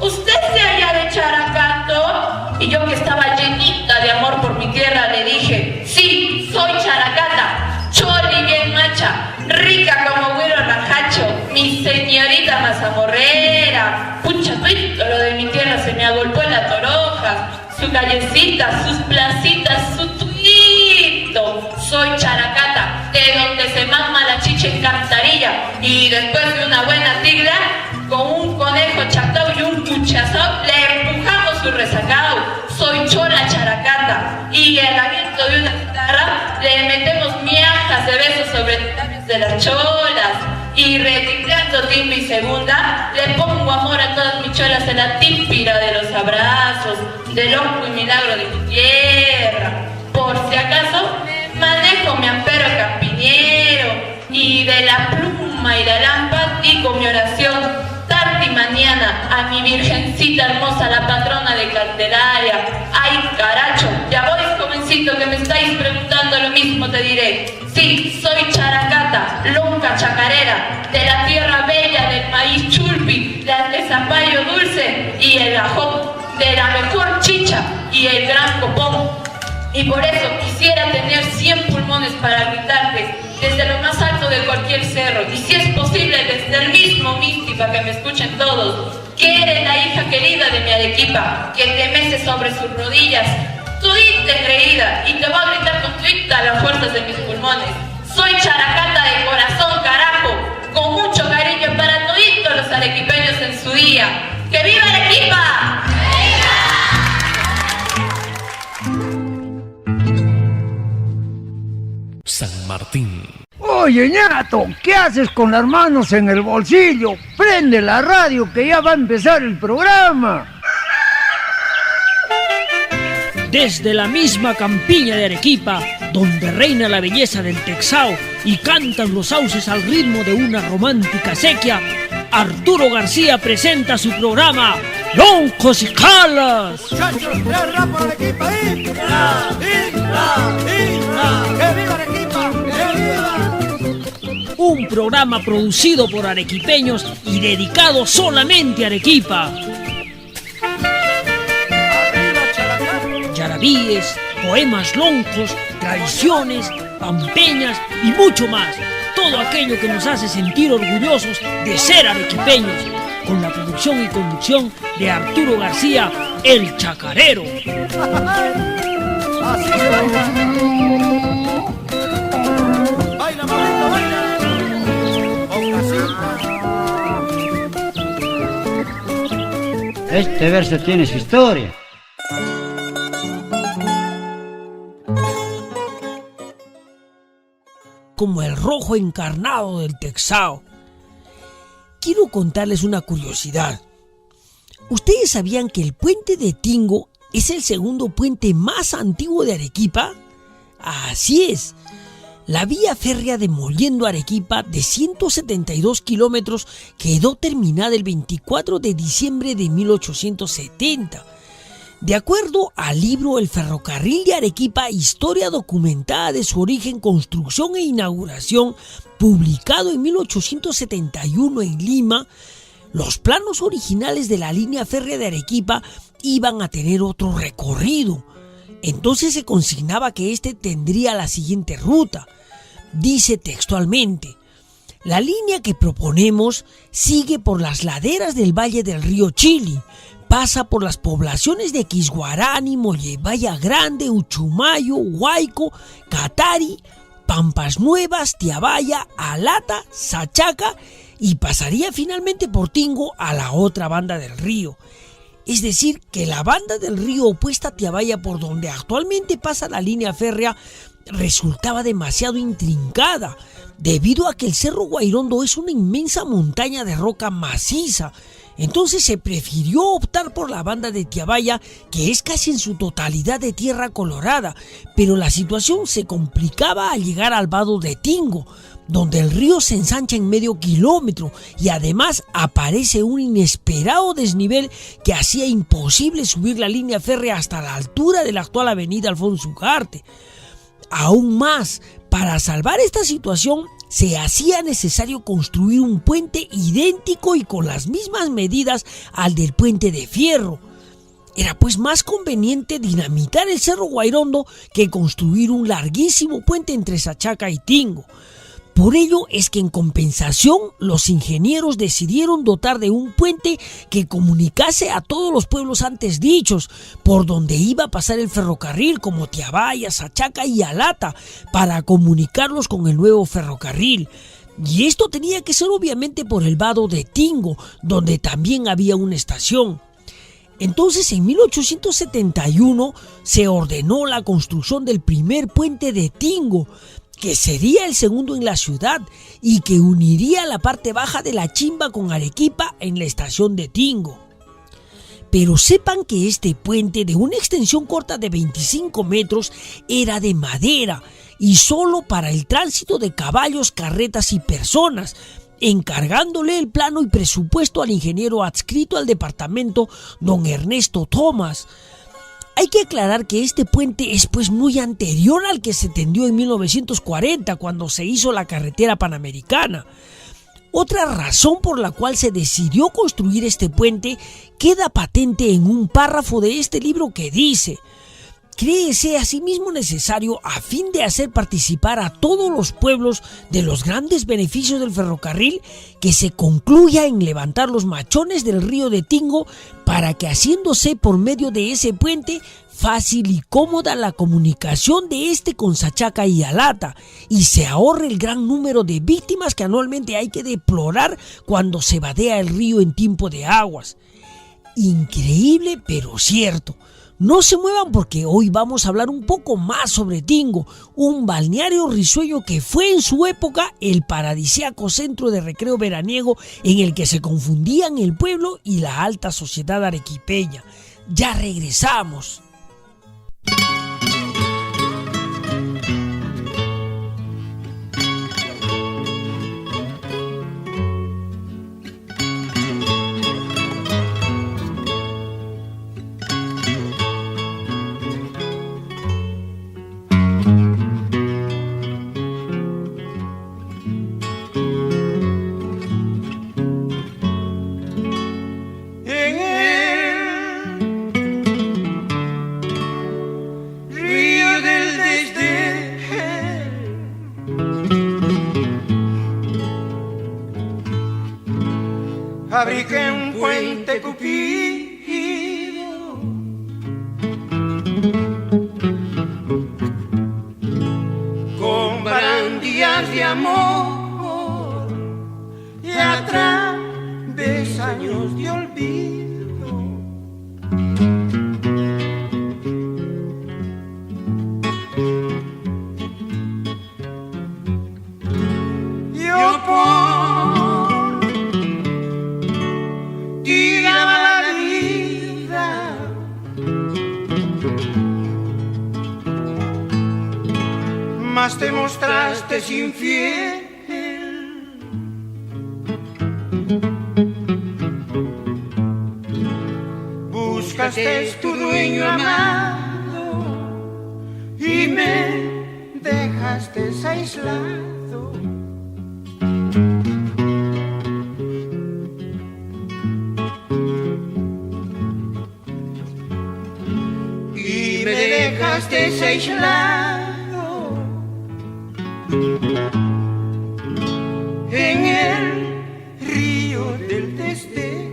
¿usted se halla de Characato? Y yo, que estaba llenita de amor por mi tierra, le dije, sí, soy Characata, choli bien macha, rica como güiro rajacho, mi señorita mazamorrera. Pucha, todo lo de mi tierra se me agolpó en la toroja, su callecita, sus placitas, su tuito. Soy Characata, de donde se mama la chicha en Cantarilla, y después de una buena tigla, con un conejo chacao y un cuchazón, le empujamos su resacao. Soy chola Characata, y el aliento de una guitarra le metemos miajas de besos sobre los labios de las cholas. Y reticleando timba y segunda, le pongo amor a todas mis cholas en la tímpira de los abrazos, del ojo y milagro de mi tierra. Por si acaso, manejo mi ampero campiñero, y de la pluma y la lámpara digo mi oración. Tarde y mañana a mi virgencita hermosa, la patrona de Candelaria. Ay, caracho, ya voy, jovencito, que me estáis preguntando lo mismo, te diré. Sí, soy Characata, lonca chacarera, de la tierra bella del maíz chulpi, del zapallo dulce y el ajón, de la mejor chicha y el gran copón. Y por eso quisiera tener 100 pulmones para gritarte desde lo más alto de cualquier cerro, y si es posible desde el mismo Misti, para que me escuchen todos, que eres la hija querida de mi Arequipa, que te mece sobre sus rodillas, todita engreída, y te voy a gritar con todita las fuerzas de mis pulmones. Soy Characata de corazón, carajo, con mucho cariño para toditos los arequipeños en su día. ¡Que viva Arequipa! San Martín. Oye, ñato, ¿qué haces con las manos en el bolsillo? Prende la radio que ya va a empezar el programa. Desde la misma campiña de Arequipa, donde reina la belleza del Texao y cantan los sauces al ritmo de una romántica sequía, Arturo García presenta su programa Loncos y Calas. Muchachos, ya rap por Arequipa, ¡Isla! ¡Isla! ¡Isla! ¡Que viva Arequipa! ¡Que viva! Un programa producido por arequipeños y dedicado solamente a Arequipa. algarabíes, poemas loncos, tradiciones, pampeñas y mucho más. Todo aquello que nos hace sentir orgullosos de ser arequipeños, con la producción y conducción de Arturo García, el Chacarero. Así que baila. Baila, mamita, baila. Este verso tiene su historia. Como el rojo encarnado del Texao. Quiero contarles una curiosidad. ¿Ustedes sabían que el puente de Tingo es el segundo puente más antiguo de Arequipa? Así es. La vía férrea de Moliendo a Arequipa de 172 kilómetros quedó terminada el 24 de diciembre de 1870. De acuerdo al libro El ferrocarril de Arequipa, historia documentada de su origen, construcción e inauguración, publicado en 1871 en Lima, los planos originales de la línea férrea de Arequipa iban a tener otro recorrido. Entonces se consignaba que este tendría la siguiente ruta. Dice textualmente: la línea que proponemos sigue por las laderas del valle del río Chili, pasa por las poblaciones de Quisguarani, Mollevaya Grande, Uchumayo, Huayco, Catari, Pampas Nuevas, Tiabaya, Alata, Sachaca y pasaría finalmente por Tingo a la otra banda del río. Es decir, que la banda del río opuesta a Tiabaya, por donde actualmente pasa la línea férrea, resultaba demasiado intrincada, debido a que el Cerro Guairondo es una inmensa montaña de roca maciza. Entonces se prefirió optar por la banda de Tiabaya, que es casi en su totalidad de tierra colorada, pero la situación se complicaba al llegar al vado de Tingo, donde el río se ensancha en medio kilómetro y además aparece un inesperado desnivel que hacía imposible subir la línea férrea hasta la altura de la actual avenida Alfonso Ugarte. Aún más, para salvar esta situación, se hacía necesario construir un puente idéntico y con las mismas medidas al del puente de fierro. Era pues más conveniente dinamitar el Cerro Guairondo que construir un larguísimo puente entre Sachaca y Tingo. Por ello es que en compensación los ingenieros decidieron dotar de un puente que comunicase a todos los pueblos antes dichos, por donde iba a pasar el ferrocarril, como Tiabaya, Sachaca y Alata, para comunicarlos con el nuevo ferrocarril. Y esto tenía que ser obviamente por el vado de Tingo, donde también había una estación. Entonces, en 1871 se ordenó la construcción del primer puente de Tingo, que sería el segundo en la ciudad y que uniría la parte baja de la Chimba con Arequipa en la estación de Tingo. Pero sepan que este puente, de una extensión corta de 25 metros, era de madera y solo para el tránsito de caballos, carretas y personas, encargándole el plano y presupuesto al ingeniero adscrito al departamento, don Ernesto Tomás. Hay que aclarar que este puente es pues muy anterior al que se tendió en 1940, cuando se hizo la carretera panamericana. Otra razón por la cual se decidió construir este puente queda patente en un párrafo de este libro que dice: créese asimismo necesario, a fin de hacer participar a todos los pueblos de los grandes beneficios del ferrocarril, que se concluya en levantar los machones del río de Tingo, para que, haciéndose por medio de ese puente fácil y cómoda la comunicación de este con Sachaca y Alata, y se ahorre el gran número de víctimas que anualmente hay que deplorar cuando se vadea el río en tiempo de aguas. Increíble, pero cierto. No se muevan, porque hoy vamos a hablar un poco más sobre Tingo, un balneario risueño que fue en su época el paradisíaco centro de recreo veraniego en el que se confundían el pueblo y la alta sociedad arequipeña. Ya regresamos. fabriqué un puente Cupido con barandillas de amor y atrás años de olvido. Yo por ti daba la vida, mas te mostraste infiel. Buscaste tu dueño amado y me dejaste aislado. Y me dejaste aislado en el río del desdén.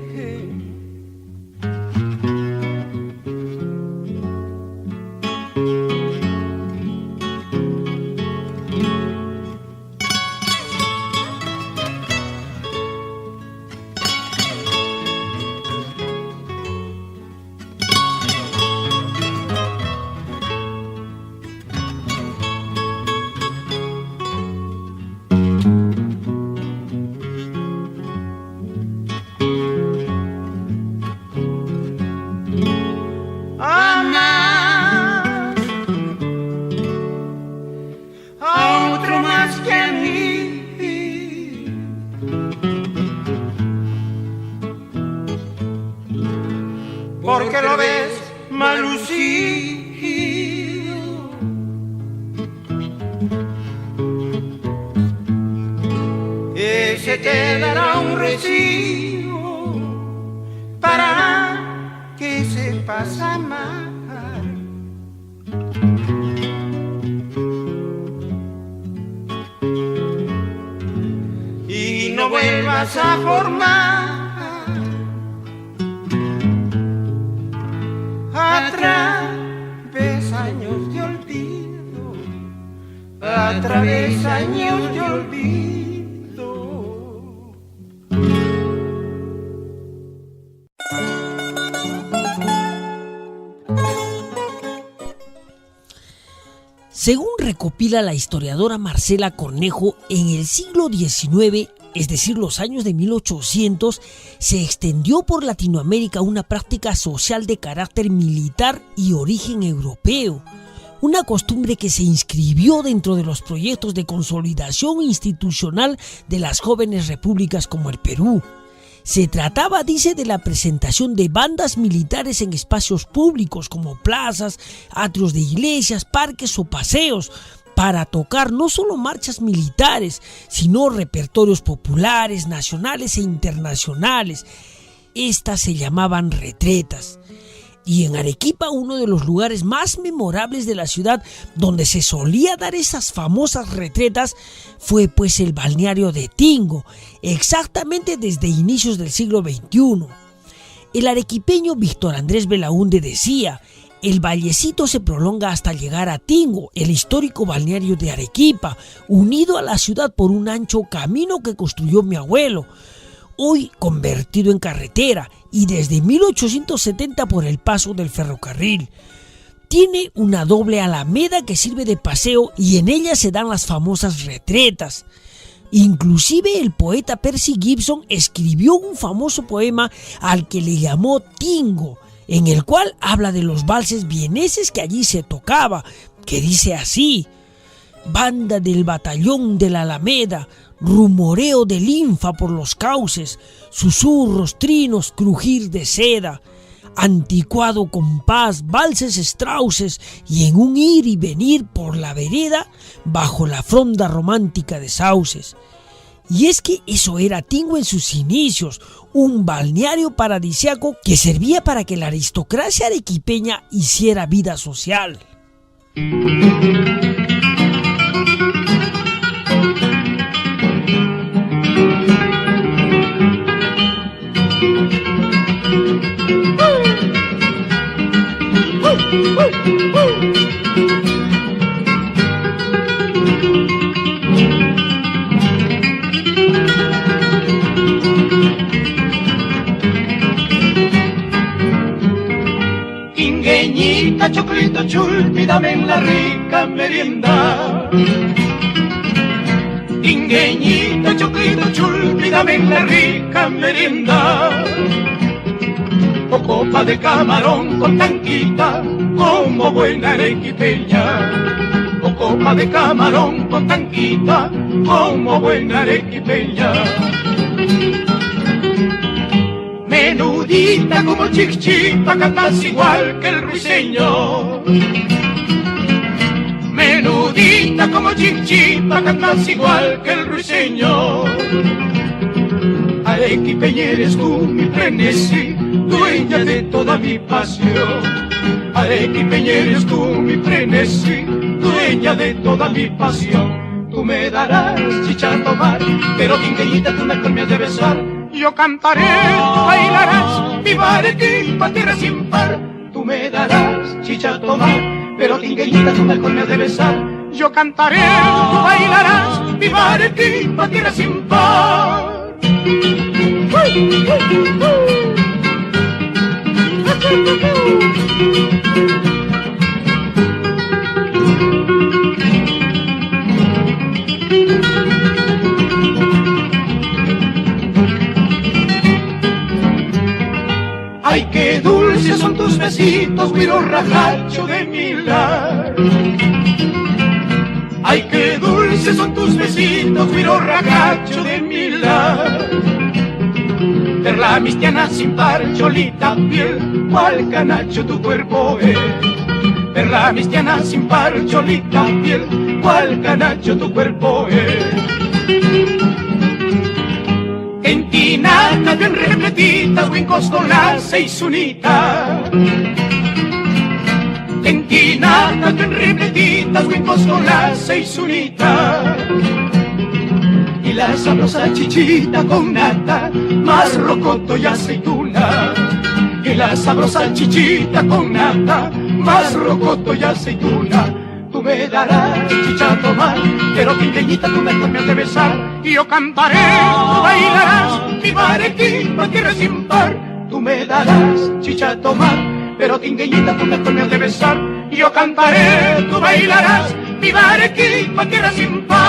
Porque lo ves malucido, ese te dará un recibo para que sepas amar. Y no vuelvas a formar a través años de olvido, a través años de olvido. Según recopila la historiadora Marcela Cornejo, en el siglo XIX, es decir, los años de 1800, se extendió por Latinoamérica una práctica social de carácter militar y origen europeo, una costumbre que se inscribió dentro de los proyectos de consolidación institucional de las jóvenes repúblicas como el Perú. Se trataba, dice, de la presentación de bandas militares en espacios públicos como plazas, atrios de iglesias, parques o paseos, para tocar no solo marchas militares, sino repertorios populares, nacionales e internacionales. Estas se llamaban retretas. Y en Arequipa, uno de los lugares más memorables de la ciudad donde se solía dar esas famosas retretas fue pues el balneario de Tingo, exactamente desde inicios del siglo XXI. El arequipeño Víctor Andrés Belaúnde decía: el vallecito se prolonga hasta llegar a Tingo, el histórico balneario de Arequipa, unido a la ciudad por un ancho camino que construyó mi abuelo, hoy convertido en carretera, y desde 1870 por el paso del ferrocarril. Tiene una doble alameda que sirve de paseo y en ella se dan las famosas retretas. Inclusive el poeta Percy Gibson escribió un famoso poema al que le llamó Tingo, en el cual habla de los valses vieneses que allí se tocaba, que dice así: banda del batallón de la Alameda, rumoreo de linfa por los cauces, susurros, trinos, crujir de seda, anticuado compás, valses estrauces, y en un ir y venir por la vereda, bajo la fronda romántica de sauces. Y es que eso era Tingo en sus inicios, un balneario paradisiaco que servía para que la aristocracia arequipeña hiciera vida social. chulpi, dame en la rica merienda. Tingueñito, choclito, chulpi, dame en la rica merienda. O copa de camarón con tanquita, como buena arequipeña. O copa de camarón con tanquita, como buena arequipeña. Menudita como chichita, cantas igual que el ruiseñor. Menudita como chichita, cantas igual que el ruiseñor. Arequipeña eres tú, mi frenesí, dueña de toda mi pasión. Arequipeña eres tú, mi frenesí, dueña de toda mi pasión. Tú me darás chicha a tomar, pero tingueñita tú mejor me has de besar. Yo cantaré, tú bailarás, viva Arequipa, tierra sin par. Tú me darás chicha a tomar, pero tingueñita tú mejor me has de besar. Yo cantaré, tú bailarás, viva Arequipa, tierra sin par. Ay, qué dulces son tus besitos, güiro rajacho de Milar. Ay, qué dulces son tus besitos, güiro rajacho de Milar. Perla mistiana sin par, cholita piel, cual canacho tu cuerpo es. Perla mistiana sin par, cholita piel, cual canacho tu cuerpo es. En tinatas bien repletitas, huincos con la seisунita. En tinatas bien repletitas, huincos con la seisунita. Y la sabrosa chichita con nata, más rocoto y aceituna. Y la sabrosa chichita con nata, más rocoto y aceituna. Tú me darás chicha a tomar, pero tingueñita tú mejor me has de besar. Y yo cantaré, tú bailarás, viva Arequipa, tierra sin par. Tú me darás chicha a tomar, pero tingueñita tú mejor me has de besar. Y yo cantaré, tú bailarás, viva Arequipa, tierra sin par.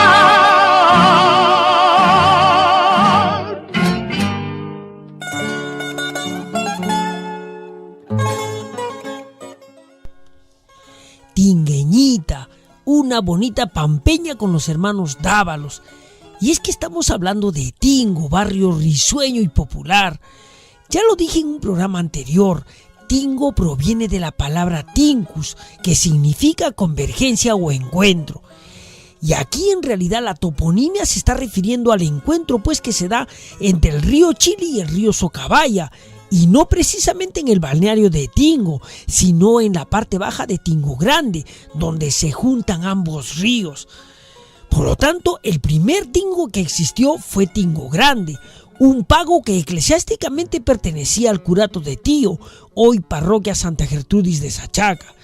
Tingueñita, una bonita pampeña con los hermanos Dávalos. Y es que estamos hablando de Tingo, barrio risueño y popular. Ya lo dije en un programa anterior, Tingo proviene de la palabra tincus, que significa convergencia o encuentro. Y aquí en realidad la toponimia se está refiriendo al encuentro pues que se da entre el río Chili y el río Socabaya, y no precisamente en el balneario de Tingo, sino en la parte baja de Tingo Grande, donde se juntan ambos ríos. Por lo tanto, el primer Tingo que existió fue Tingo Grande, un pago que eclesiásticamente pertenecía al curato de Tío, hoy parroquia Santa Gertrudis de Sachaca.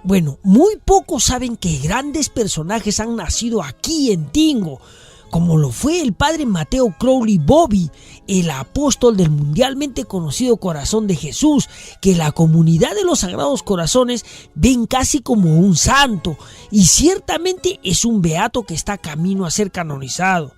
Bueno, muy pocos saben que grandes personajes han nacido aquí en Tingo, como lo fue el padre Mateo Crowley Bobby, el apóstol del mundialmente conocido Corazón de Jesús, que la comunidad de los Sagrados Corazones ven casi como un santo, y ciertamente es un beato que está camino a ser canonizado.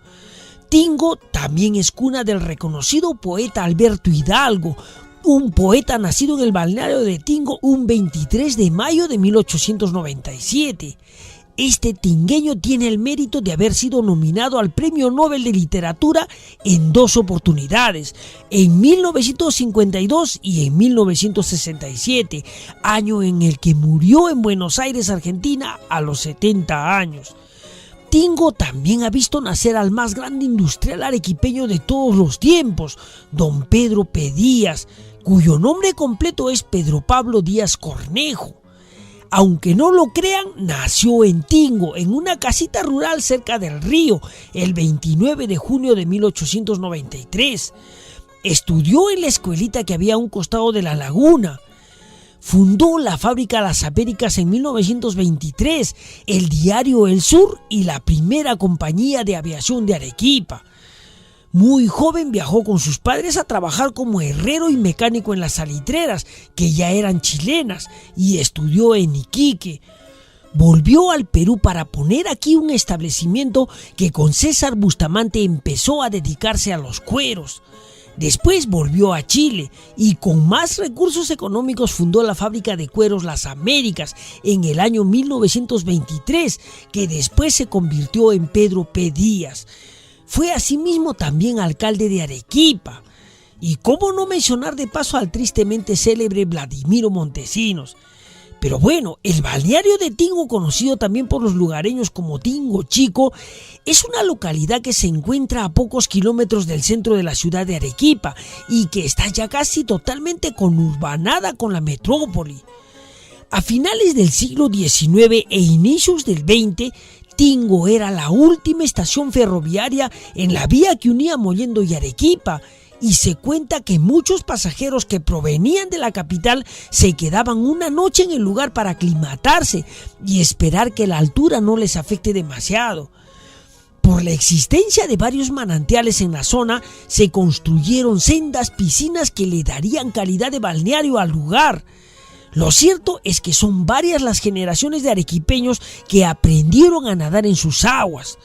Tingo también es cuna del reconocido poeta Alberto Hidalgo, un poeta nacido en el balneario de Tingo un 23 de mayo de 1897. Este tingueño tiene el mérito de haber sido nominado al Premio Nobel de Literatura en 2 oportunidades, en 1952 y en 1967, año en el que murió en Buenos Aires, Argentina, a los 70 años. Tingo también ha visto nacer al más grande industrial arequipeño de todos los tiempos, don Pedro P. Díaz, cuyo nombre completo es Pedro Pablo Díaz Cornejo. Aunque no lo crean, nació en Tingo, en una casita rural cerca del río, el 29 de junio de 1893. Estudió en la escuelita que había a un costado de la laguna. Fundó la fábrica Las Américas en 1923, el diario El Sur y la primera compañía de aviación de Arequipa. Muy joven viajó con sus padres a trabajar como herrero y mecánico en las salitreras, que ya eran chilenas, y estudió en Iquique. Volvió al Perú para poner aquí un establecimiento que con César Bustamante empezó a dedicarse a los cueros. Después volvió a Chile y con más recursos económicos fundó la fábrica de cueros Las Américas en el año 1923, que después se convirtió en Pedro P. Díaz. Fue asimismo también alcalde de Arequipa. Y cómo no mencionar de paso al tristemente célebre Vladimiro Montesinos. Pero bueno, el balneario de Tingo, conocido también por los lugareños como Tingo Chico, es una localidad que se encuentra a pocos kilómetros del centro de la ciudad de Arequipa y que está ya casi totalmente conurbanada con la metrópoli. A finales del siglo XIX e inicios del XX, Tingo era la última estación ferroviaria en la vía que unía Mollendo y Arequipa, y se cuenta que muchos pasajeros que provenían de la capital se quedaban una noche en el lugar para aclimatarse y esperar que la altura no les afecte demasiado. Por la existencia de varios manantiales en la zona, se construyeron sendas piscinas que le darían calidad de balneario al lugar. Lo cierto es que son varias las generaciones de arequipeños que aprendieron a nadar en sus aguas.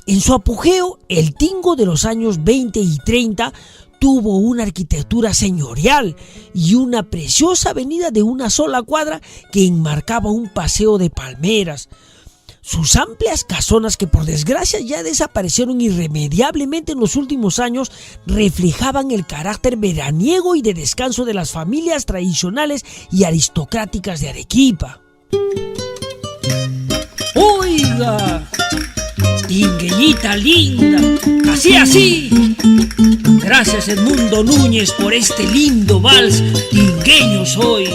En su apogeo, el Tingo de los años 20 y 30 tuvo una arquitectura señorial y una preciosa avenida de una sola cuadra que enmarcaba un paseo de palmeras. Sus amplias casonas, que por desgracia ya desaparecieron irremediablemente en los últimos años, reflejaban el carácter veraniego y de descanso de las familias tradicionales y aristocráticas de Arequipa. ¡Oiga! Tingueñita linda, así. Gracias Edmundo Núñez por este lindo vals, tingueño soy.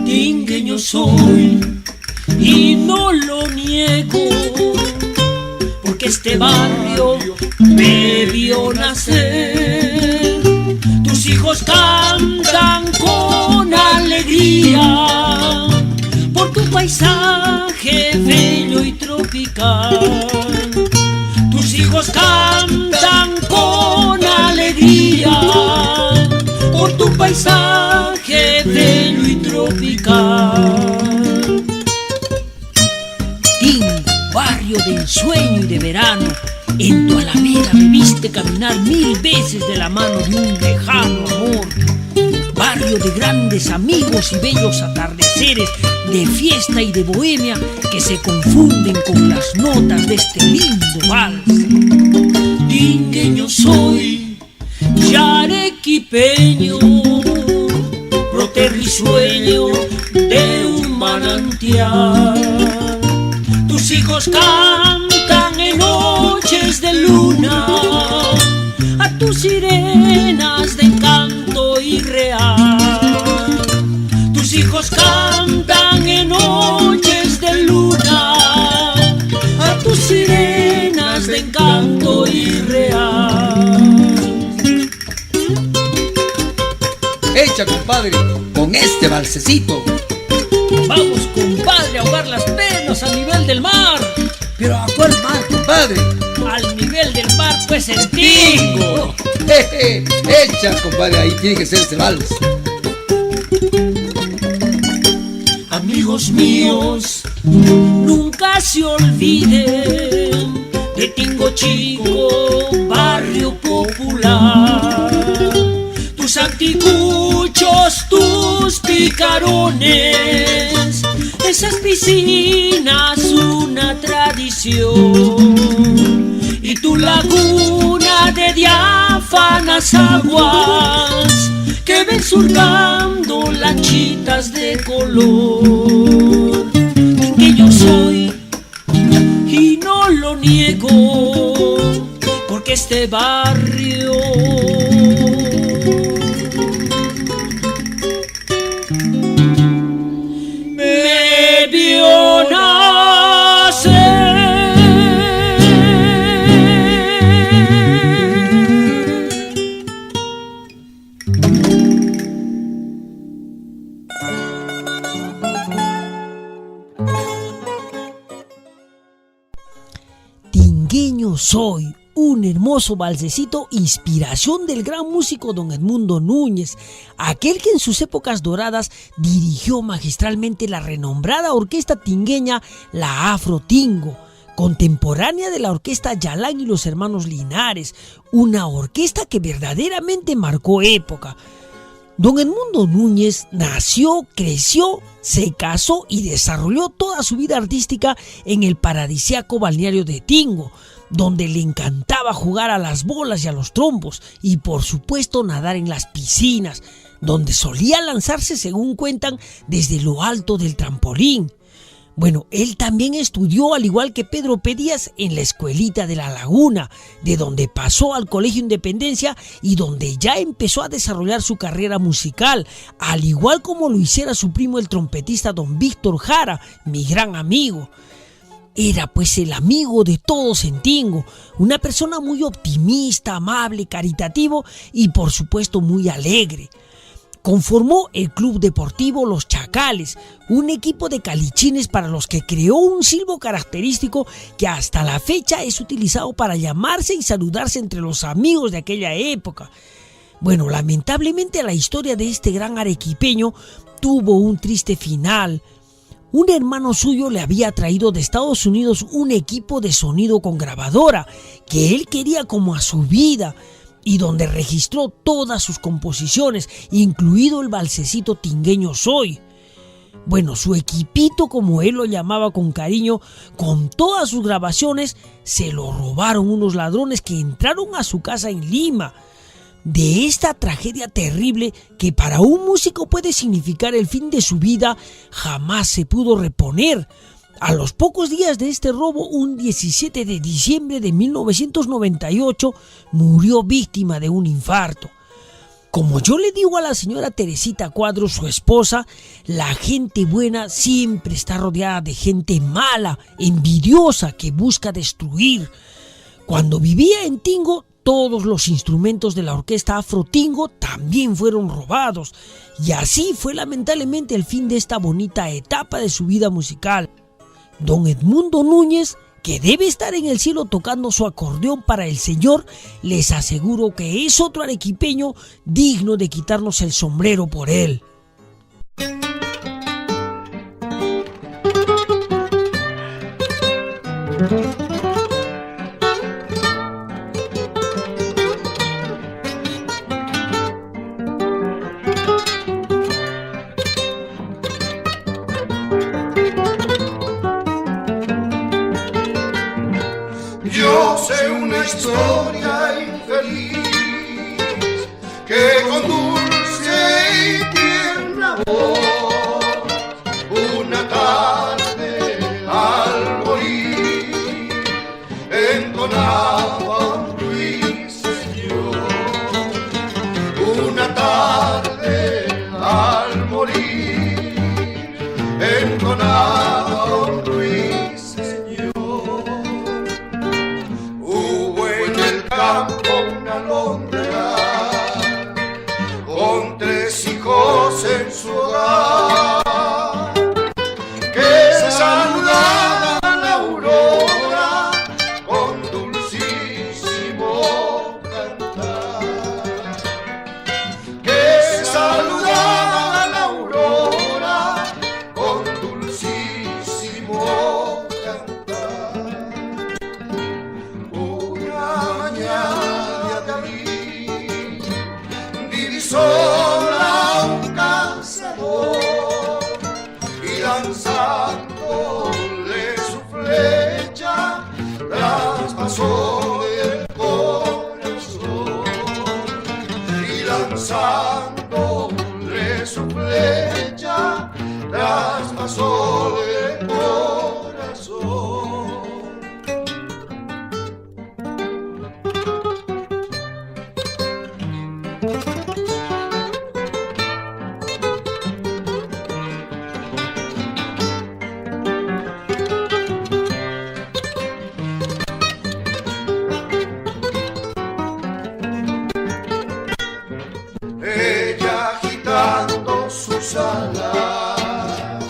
Tingueño soy y no lo niego, porque este barrio me vio nacer. Tus hijos cantan con alegría por tu paisaje bello y tropical. Tus hijos cantan con alegría por tu paisaje bello y tropical. Tingo, barrio de ensueño y de verano, en tu alameda me viste caminar 1000 veces de la mano de un lejano amor. Barrio de grandes amigos y bellos atardeceres, de fiesta y de bohemia que se confunden con las notas de este lindo vals. Tingueño soy y arequipeño, brote risueño de un manantial. Tus hijos cantan en noches de luna a tus sirenas de encanto irreal. Tus hijos cantan en noches de luna a tus sirenas de encanto irreal. Echa, compadre, con este balsecito. Vamos, compadre, a ahogar las penas al nivel del mar. ¿Pero a cuál mar, compadre? Al nivel del mar, pues el Tingo. Echa, compadre, ahí tiene que ser ese vals. Amigos míos, nunca se olviden de Tingo Chico, barrio popular. Tus anticuchos, tus picarones, esas piscinas una tradición, y tu laguna de diáfanas aguas que ven surcando lanchitas de color. Que yo soy y no lo niego, porque este barrio me vio nacer. Tiqueño Soy, un hermoso balsecito, inspiración del gran músico don Edmundo Núñez, aquel que en sus épocas doradas dirigió magistralmente la renombrada orquesta tingueña, la Afro Tingo, contemporánea de la orquesta Yalán y los hermanos Linares, una orquesta que verdaderamente marcó época. Don Edmundo Núñez nació, creció, se casó y desarrolló toda su vida artística en el paradisíaco balneario de Tingo, donde le encantaba jugar a las bolas y a los trompos y por supuesto nadar en las piscinas, donde solía lanzarse, según cuentan, desde lo alto del trampolín. Bueno, él también estudió, al igual que Pedro Pedías, en la escuelita de La Laguna, de donde pasó al Colegio Independencia y donde ya empezó a desarrollar su carrera musical, al igual como lo hiciera su primo el trompetista don Víctor Jara, mi gran amigo. Era pues el amigo de todos en Tingo, una persona muy optimista, amable, caritativo y por supuesto muy alegre. Conformó el Club Deportivo Los Chacales, un equipo de calichines para los que creó un silbo característico que hasta la fecha es utilizado para llamarse y saludarse entre los amigos de aquella época. Bueno, lamentablemente la historia de este gran arequipeño tuvo un triste final. Un hermano suyo le había traído de Estados Unidos un equipo de sonido con grabadora que él quería como a su vida, y donde registró todas sus composiciones, incluido el balsecito Tiqueño Soy. Bueno, su equipito, como él lo llamaba con cariño, con todas sus grabaciones, se lo robaron unos ladrones que entraron a su casa en Lima. De esta tragedia terrible que para un músico puede significar el fin de su vida, jamás se pudo reponer. A los pocos días de este robo, un 17 de diciembre de 1998, murió víctima de un infarto. Como yo le digo a la señora Teresita Cuadros, su esposa, la gente buena siempre está rodeada de gente mala, envidiosa, que busca destruir. Cuando vivía en Tingo, todos los instrumentos de la orquesta Afro Tingo también fueron robados, y así fue lamentablemente el fin de esta bonita etapa de su vida musical. Don Edmundo Núñez, que debe estar en el cielo tocando su acordeón para el Señor, les aseguro que es otro arequipeño digno de quitarnos el sombrero por él. Yo sé una historia infeliz que con dulce y tierna voz, una tarde al morir entonaba un ruiseñor. Una tarde al morir entonaba un ruiseñor. Una alondra con 3 hijos en su hogar, que saludaba a la aurora con dulcísimo cantar, que saludaba a la aurora con dulcísimo cantar. Sola un cazador y lanzándole su flecha traspasó el corazón, y lanzándole su flecha traspasó el corazón. Ella agitando sus alas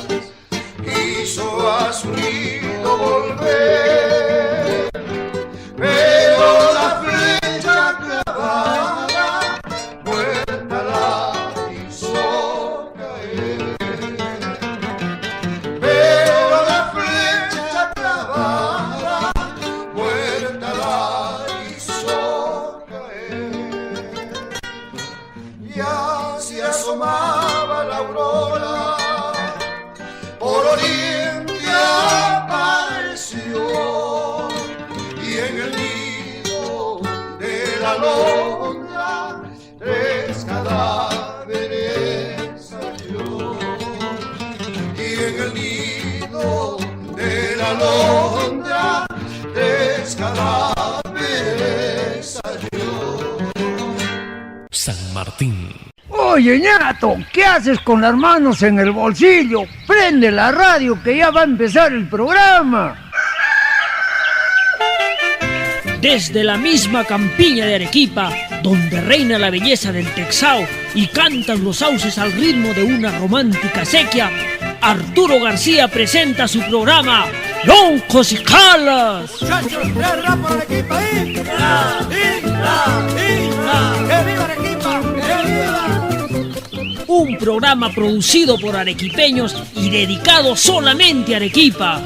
en el nido de la alondra descalabresa yo. San Martín. Oye, ñato, ¿qué haces con las manos en el bolsillo? Prende la radio que ya va a empezar el programa. Desde la misma campiña de Arequipa, donde reina la belleza del Texao y cantan los sauces al ritmo de una romántica sequía, Arturo García presenta su programa Loncos y Calas. Muchachos, ¡tres rap por Arequipa! ¡Isla! ¡Que viva Arequipa! ¡Que viva! Un programa producido por arequipeños y dedicado solamente a Arequipa.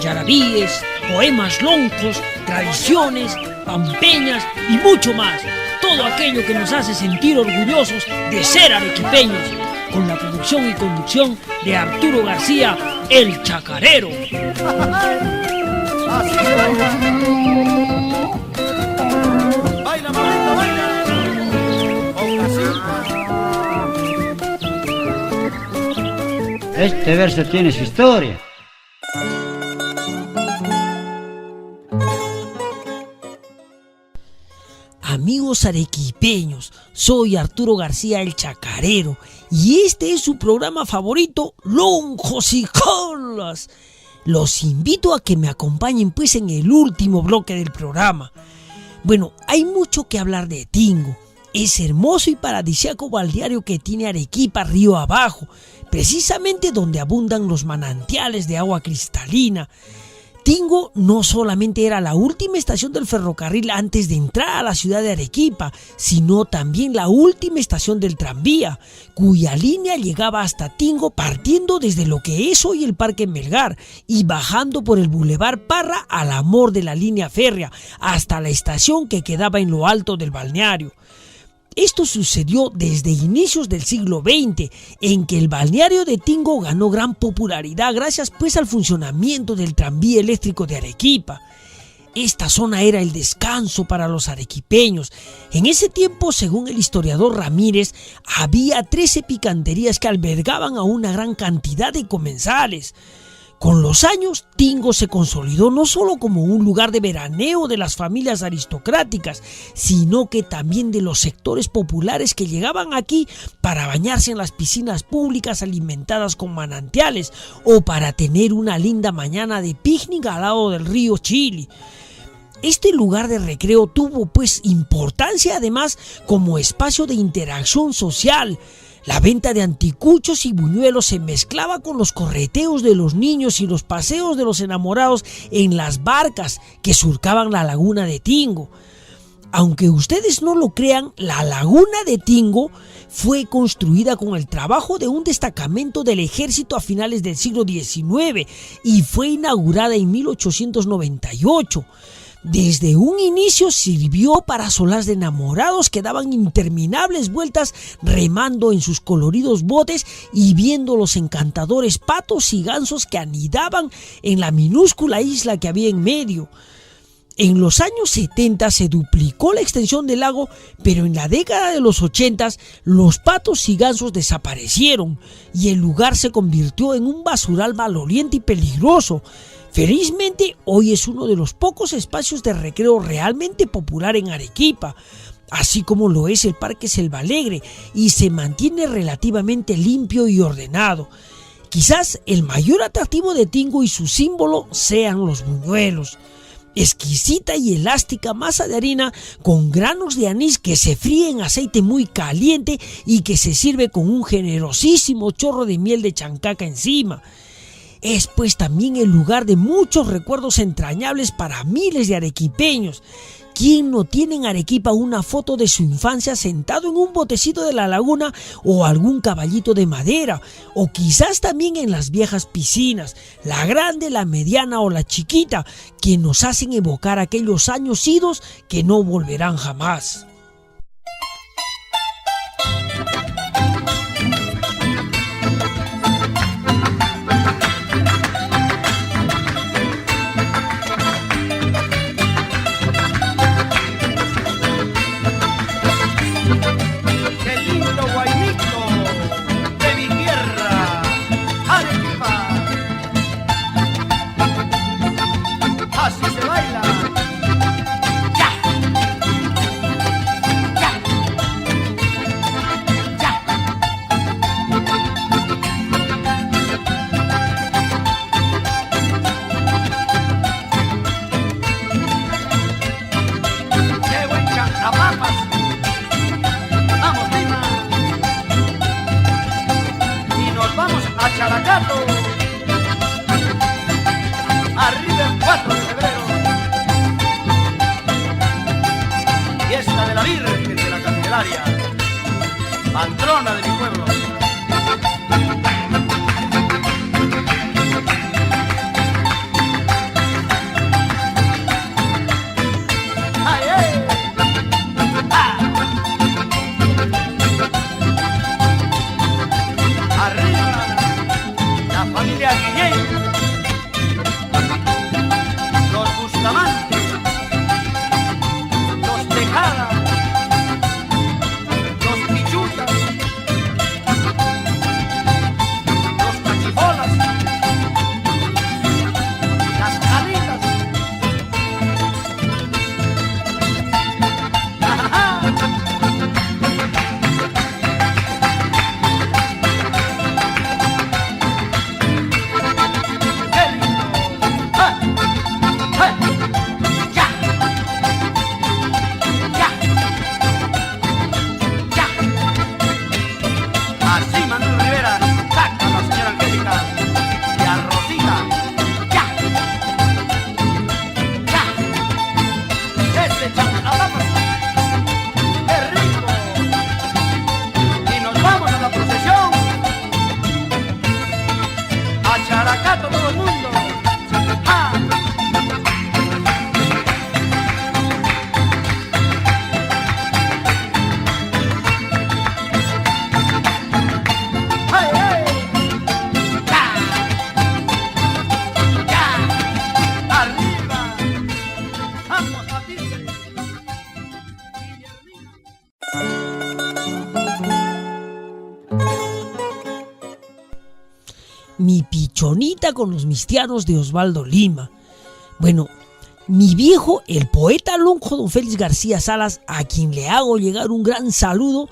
Yarabíes, poemas loncos, tradiciones, pampeñas y mucho más. Todo aquello que nos hace sentir orgullosos de ser arequipeños. Con la producción y conducción de Arturo García, el Chacarero. ¡Baila, mamita, baila! Este verso tiene su historia. Amigos arequipeños, soy Arturo García el Chacarero y este es su programa favorito, Loncos y Calas. Los invito a que me acompañen pues en el último bloque del programa. Bueno, hay mucho que hablar de Tingo, ese hermoso y paradisíaco balneario que tiene Arequipa río abajo, precisamente donde abundan los manantiales de agua cristalina. Tingo no solamente era la última estación del ferrocarril antes de entrar a la ciudad de Arequipa, sino también la última estación del tranvía, cuya línea llegaba hasta Tingo partiendo desde lo que es hoy el Parque Melgar y bajando por el Boulevard Parra al amor de la línea férrea hasta la estación que quedaba en lo alto del balneario. Esto sucedió desde inicios del siglo XX, en que el balneario de Tingo ganó gran popularidad gracias pues al funcionamiento del tranvía eléctrico de Arequipa. Esta zona era el descanso para los arequipeños. En ese tiempo, según el historiador Ramírez, había 13 picanterías que albergaban a una gran cantidad de comensales. Con los años, Tingo se consolidó no solo como un lugar de veraneo de las familias aristocráticas, sino que también de los sectores populares que llegaban aquí para bañarse en las piscinas públicas alimentadas con manantiales o para tener una linda mañana de picnic al lado del río Chili. Este lugar de recreo tuvo pues importancia además como espacio de interacción social. La venta de anticuchos y buñuelos se mezclaba con los correteos de los niños y los paseos de los enamorados en las barcas que surcaban la laguna de Tingo. Aunque ustedes no lo crean, la laguna de Tingo fue construida con el trabajo de un destacamento del ejército a finales del siglo XIX y fue inaugurada en 1898. Desde un inicio sirvió para solas de enamorados que daban interminables vueltas remando en sus coloridos botes y viendo los encantadores patos y gansos que anidaban en la minúscula isla que había en medio. En los años 70 se duplicó la extensión del lago, pero en la década de los 80 los patos y gansos desaparecieron y el lugar se convirtió en un basural maloliente y peligroso. Felizmente, hoy es uno de los pocos espacios de recreo realmente popular en Arequipa, así como lo es el Parque Selva Alegre, y se mantiene relativamente limpio y ordenado. Quizás el mayor atractivo de Tingo y su símbolo sean los buñuelos. Exquisita y elástica masa de harina con granos de anís que se fríe en aceite muy caliente y que se sirve con un generosísimo chorro de miel de chancaca encima. Es pues también el lugar de muchos recuerdos entrañables para miles de arequipeños. ¿Quién no tiene en Arequipa una foto de su infancia sentado en un botecito de la laguna o algún caballito de madera? O quizás también en las viejas piscinas, la grande, la mediana o la chiquita, que nos hacen evocar aquellos años idos que no volverán jamás. patrona de mi pueblo. ¡Ay, ay! ¡Ah! Arriba la familia Guillén, los Bustamante, los Tejada, los Pichutas, los Cachibolas, las Jalitas. Así Manuel Rivera saca a la señora Angélica y a Rosita. ¡Ya! ¡Ya! ¡Ese chancalapa! ¡Qué rico! Y nos vamos a la procesión. A Characato todo el mundo. ¡Ah! ¡Ay, ay! ¡Ya! ¡Ya! ¡Arriba! ¡Vamos, Patricia! Mi pichonita con los mistianos de Osvaldo Lima. Bueno, mi viejo, el poeta lonjo don Félix García Salas, a quien le hago llegar un gran saludo,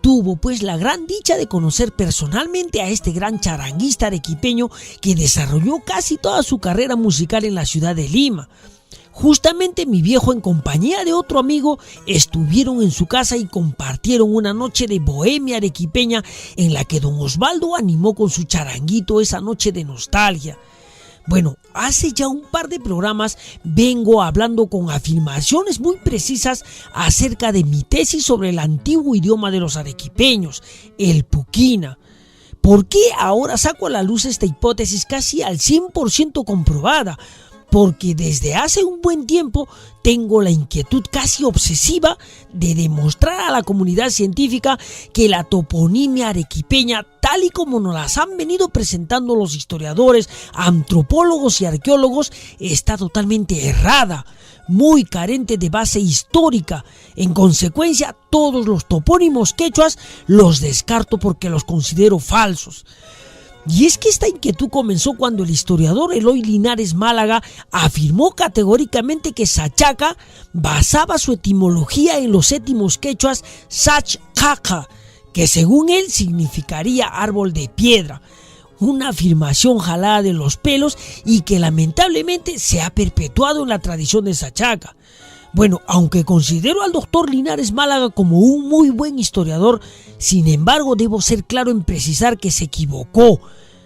tuvo pues la gran dicha de conocer personalmente a este gran charanguista arequipeño que desarrolló casi toda su carrera musical en la ciudad de Lima. Justamente mi viejo, en compañía de otro amigo, estuvieron en su casa y compartieron una noche de bohemia arequipeña en la que don Osvaldo animó con su charanguito esa noche de nostalgia. Bueno, hace ya un par de programas vengo hablando con afirmaciones muy precisas acerca de mi tesis sobre el antiguo idioma de los arequipeños, el puquina. ¿Por qué ahora saco a la luz esta hipótesis casi al 100% comprobada? Porque desde hace un buen tiempo tengo la inquietud casi obsesiva de demostrar a la comunidad científica que la toponimia arequipeña, tal y como nos las han venido presentando los historiadores, antropólogos y arqueólogos, está totalmente errada, muy carente de base histórica. En consecuencia, todos los topónimos quechuas los descarto porque los considero falsos. Y es que esta inquietud comenzó cuando el historiador Eloy Linares Málaga afirmó categóricamente que Sachaca basaba su etimología en los étimos quechuas Sachcaca, que según él significaría árbol de piedra. Una afirmación jalada de los pelos y que lamentablemente se ha perpetuado en la tradición de Sachaca. Bueno, aunque considero al doctor Linares Málaga como un muy buen historiador, sin embargo debo ser claro en precisar que se equivocó.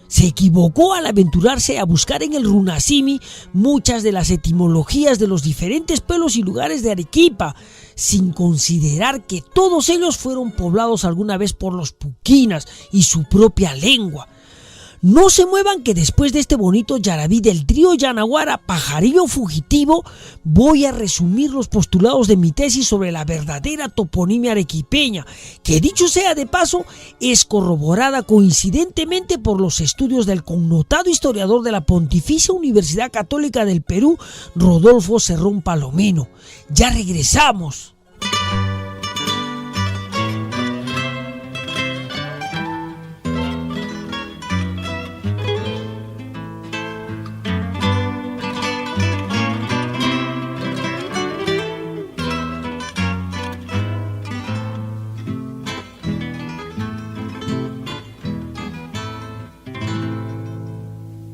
Se equivocó al aventurarse a buscar en el Runasimi muchas de las etimologías de los diferentes pueblos y lugares de Arequipa, sin considerar que todos ellos fueron poblados alguna vez por los puquinas y su propia lengua. No se muevan, que después de este bonito yarabí del trío Yanaguara Pajarillo Fugitivo voy a resumir los postulados de mi tesis sobre la verdadera toponimia arequipeña, que dicho sea de paso es corroborada coincidentemente por los estudios del connotado historiador de la Pontificia Universidad Católica del Perú, Rodolfo Cerrón Palomino. Ya regresamos.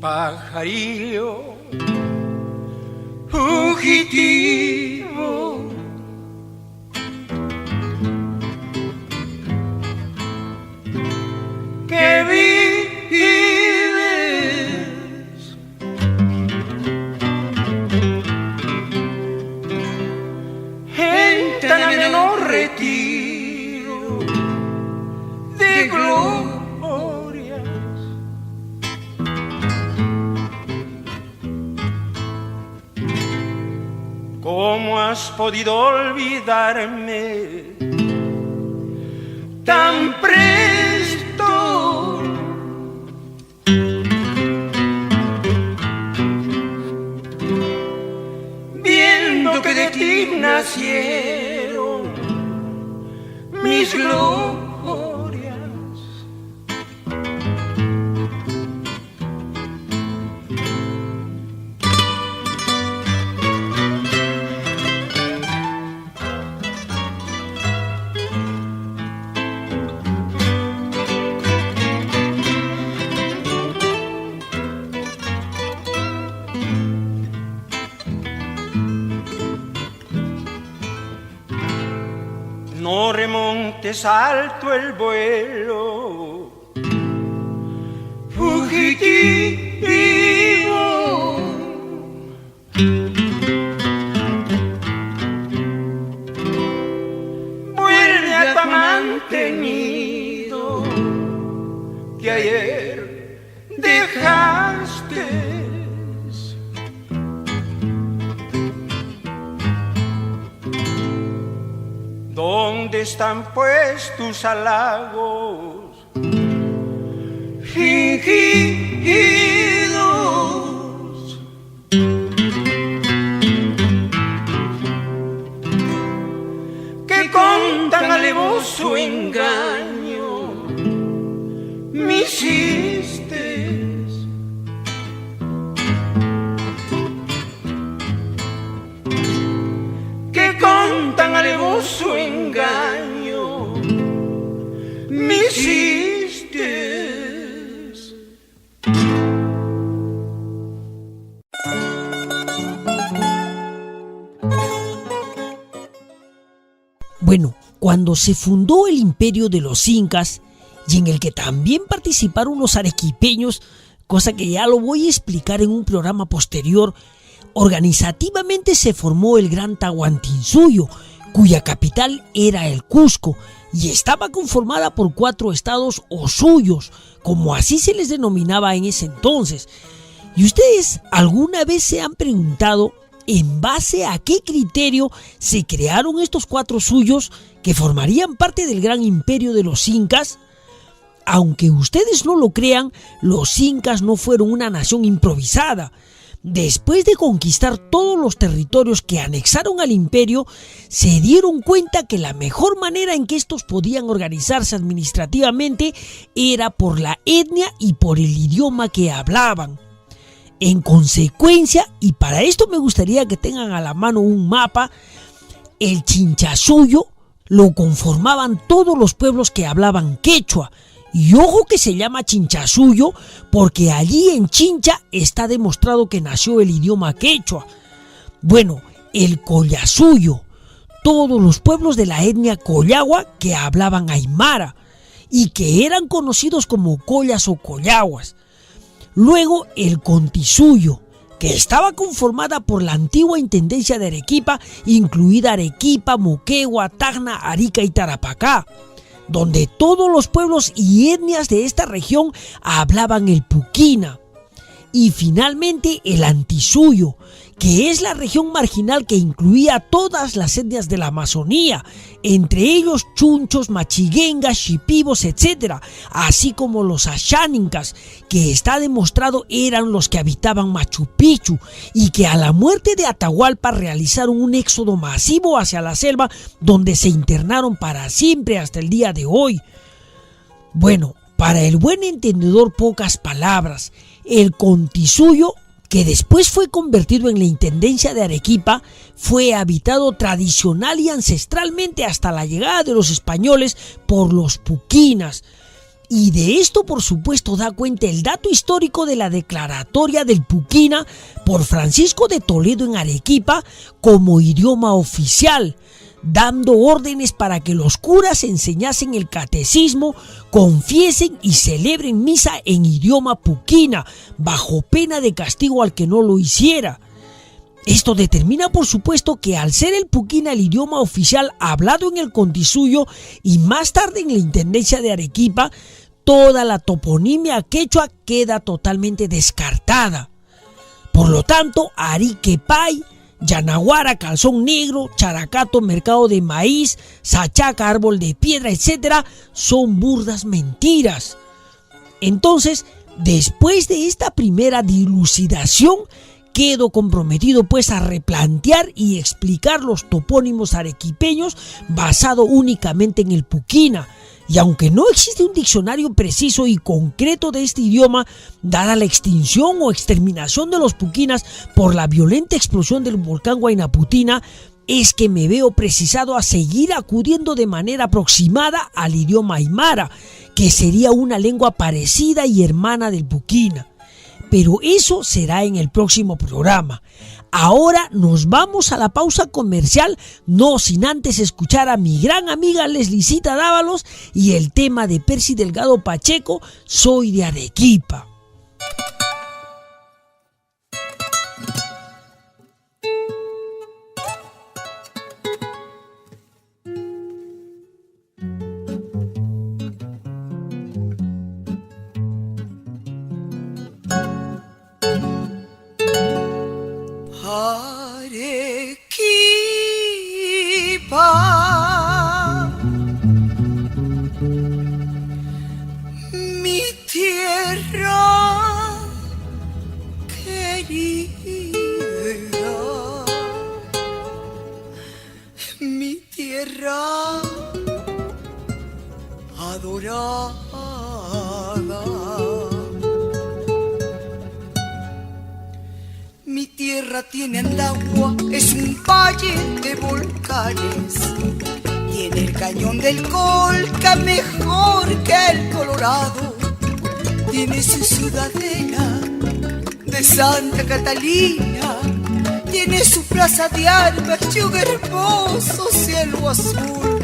Pajarillo fugitivo, que vives en tan ameno retiro has podido olvidarme tan presto. Viendo que de ti nacieron mis glorias. No remontes alto el vuelo, fugitivo. Vuelve a tu amante nido que ayer dejaste. ¿Dónde están pues tus halagos fingidos? Que con tan alevoso engaño me hiciste. Que con tan alevoso engaño me hiciste. Bueno, cuando se fundó el imperio de los incas, y en el que también participaron los arequipeños, cosa que ya lo voy a explicar en un programa posterior, organizativamente se formó el Gran Tahuantinsuyo, cuya capital era el Cusco, y estaba conformada por 4 estados o suyos, como así se les denominaba en ese entonces. ¿Y ustedes alguna vez se han preguntado en base a qué criterio se crearon estos 4 suyos que formarían parte del gran imperio de los incas? Aunque ustedes no lo crean, los incas no fueron una nación improvisada. Después de conquistar todos los territorios que anexaron al imperio, se dieron cuenta que la mejor manera en que estos podían organizarse administrativamente era por la etnia y por el idioma que hablaban. En consecuencia, y para esto me gustaría que tengan a la mano un mapa, el Chinchasuyo lo conformaban todos los pueblos que hablaban quechua. Y ojo que se llama Chinchasuyo porque allí en Chincha está demostrado que nació el idioma quechua. Bueno, el Collasuyo, todos los pueblos de la etnia Collagua que hablaban aymara y que eran conocidos como collas o collaguas. Luego el Contisuyo, que estaba conformada por la antigua intendencia de Arequipa, incluida Arequipa, Moquegua, Tacna, Arica y Tarapacá, donde todos los pueblos y etnias de esta región hablaban el puquina. Y finalmente el Antisuyo, que es la región marginal que incluía todas las etnias de la Amazonía, entre ellos chunchos, machiguengas, shipibos, etc., así como los ashánincas, que está demostrado eran los que habitaban Machu Picchu y que a la muerte de Atahualpa realizaron un éxodo masivo hacia la selva, donde se internaron para siempre hasta el día de hoy. Bueno, para el buen entendedor, pocas palabras. El Contisuyo, que después fue convertido en la intendencia de Arequipa, fue habitado tradicional y ancestralmente hasta la llegada de los españoles por los puquinas. Y de esto, por supuesto, da cuenta el dato histórico de la declaratoria del puquina por Francisco de Toledo en Arequipa como idioma oficial, dando órdenes para que los curas enseñasen el catecismo, confiesen y celebren misa en idioma puquina, bajo pena de castigo al que no lo hiciera. Esto determina, por supuesto, que al ser el puquina el idioma oficial hablado en el Contisuyo y más tarde en la intendencia de Arequipa, toda la toponimia quechua queda totalmente descartada. Por lo tanto, Ariquepay Yanaguara, calzón negro, Characato, mercado de maíz, Sachaca, árbol de piedra, etc., son burdas mentiras. Entonces, después de esta primera dilucidación, quedo comprometido pues a replantear y explicar los topónimos arequipeños basado únicamente en el puquina. Y aunque no existe un diccionario preciso y concreto de este idioma, dada la extinción o exterminación de los puquinas por la violenta explosión del volcán Huaynaputina, es que me veo precisado a seguir acudiendo de manera aproximada al idioma aymara, que sería una lengua parecida y hermana del puquina. Pero eso será en el próximo programa. Ahora nos vamos a la pausa comercial, no sin antes escuchar a mi gran amiga Leslicita Dávalos y el tema de Percy Delgado Pacheco, Soy de Arequipa. Arequipa, mi tierra querida, mi tierra adorada. Mi tierra tiene el agua, es un valle de volcanes. Tiene el cañón del Colca mejor que el Colorado. Tiene su ciudadela de Santa Catalina. Tiene su plaza de armas y un hermoso cielo azul.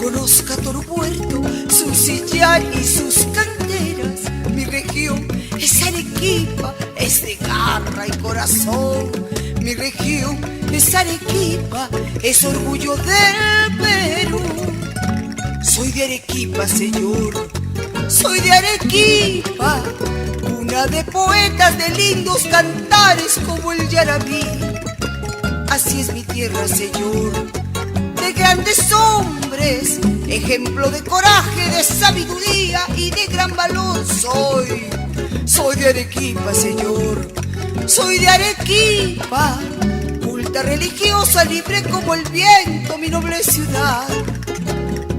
Conozca Torupuerto, su sillar y sus canteras. Mi región es Arequipa, es de garra y corazón. Mi región es Arequipa, es orgullo del Perú. Soy de Arequipa, señor, soy de Arequipa, cuna de poetas de lindos cantares como el Yarabí. Así es mi tierra, señor, de grandes hombres, ejemplo de coraje, de sabiduría y de gran valor. Soy de Arequipa, señor, soy de Arequipa, culta, religiosa, libre como el viento, mi noble ciudad.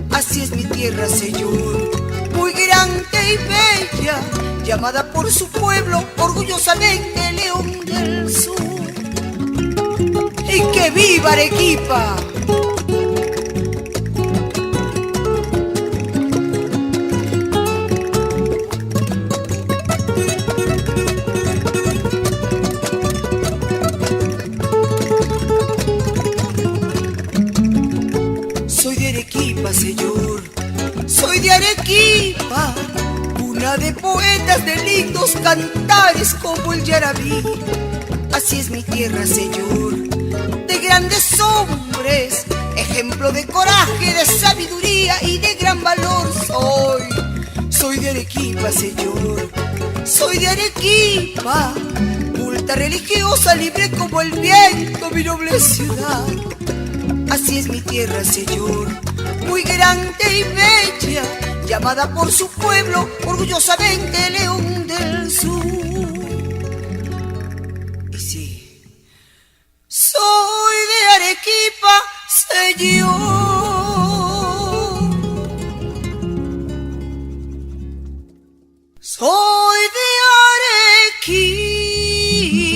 Así es mi tierra, señor, muy grande y bella, llamada por su pueblo orgullosamente León del Sur. ¡Y que viva Arequipa! Señor, soy de Arequipa, cuna de poetas de lindos cantares como el Yarabí. Así es mi tierra, señor, de grandes hombres, ejemplo de coraje, de sabiduría y de gran valor. Soy de Arequipa, señor, soy de Arequipa, culta, religiosa, libre como el viento, mi noble ciudad. Así es mi tierra, señor, muy grande y bella, llamada por su pueblo orgullosamente León del Sur. Y sí, soy de Arequipa, señor, soy de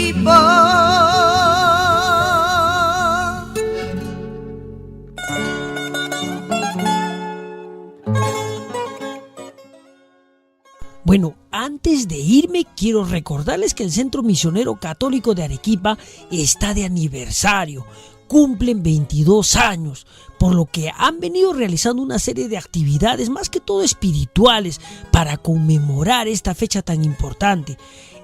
Arequipa. Bueno, antes de irme quiero recordarles que el Centro Misionero Católico de Arequipa está de aniversario. Cumplen 22 años, por lo que han venido realizando una serie de actividades más que todo espirituales para conmemorar esta fecha tan importante.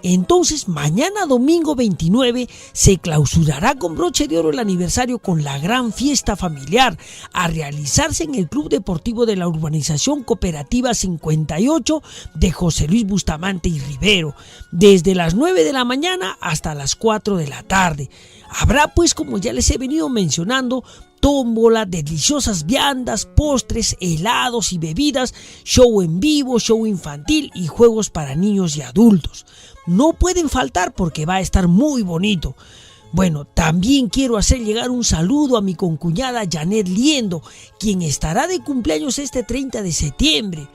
Entonces, mañana domingo 29 se clausurará con broche de oro el aniversario con la gran fiesta familiar a realizarse en el Club Deportivo de la Urbanización Cooperativa 58 de José Luis Bustamante y Rivero, desde las 9 de la mañana hasta las 4 de la tarde. Habrá pues, como ya les he venido mencionando, tómbola, deliciosas viandas, postres, helados y bebidas, show en vivo, show infantil y juegos para niños y adultos. No pueden faltar porque va a estar muy bonito. Bueno, también quiero hacer llegar un saludo a mi concuñada Janet Liendo, quien estará de cumpleaños este 30 de septiembre.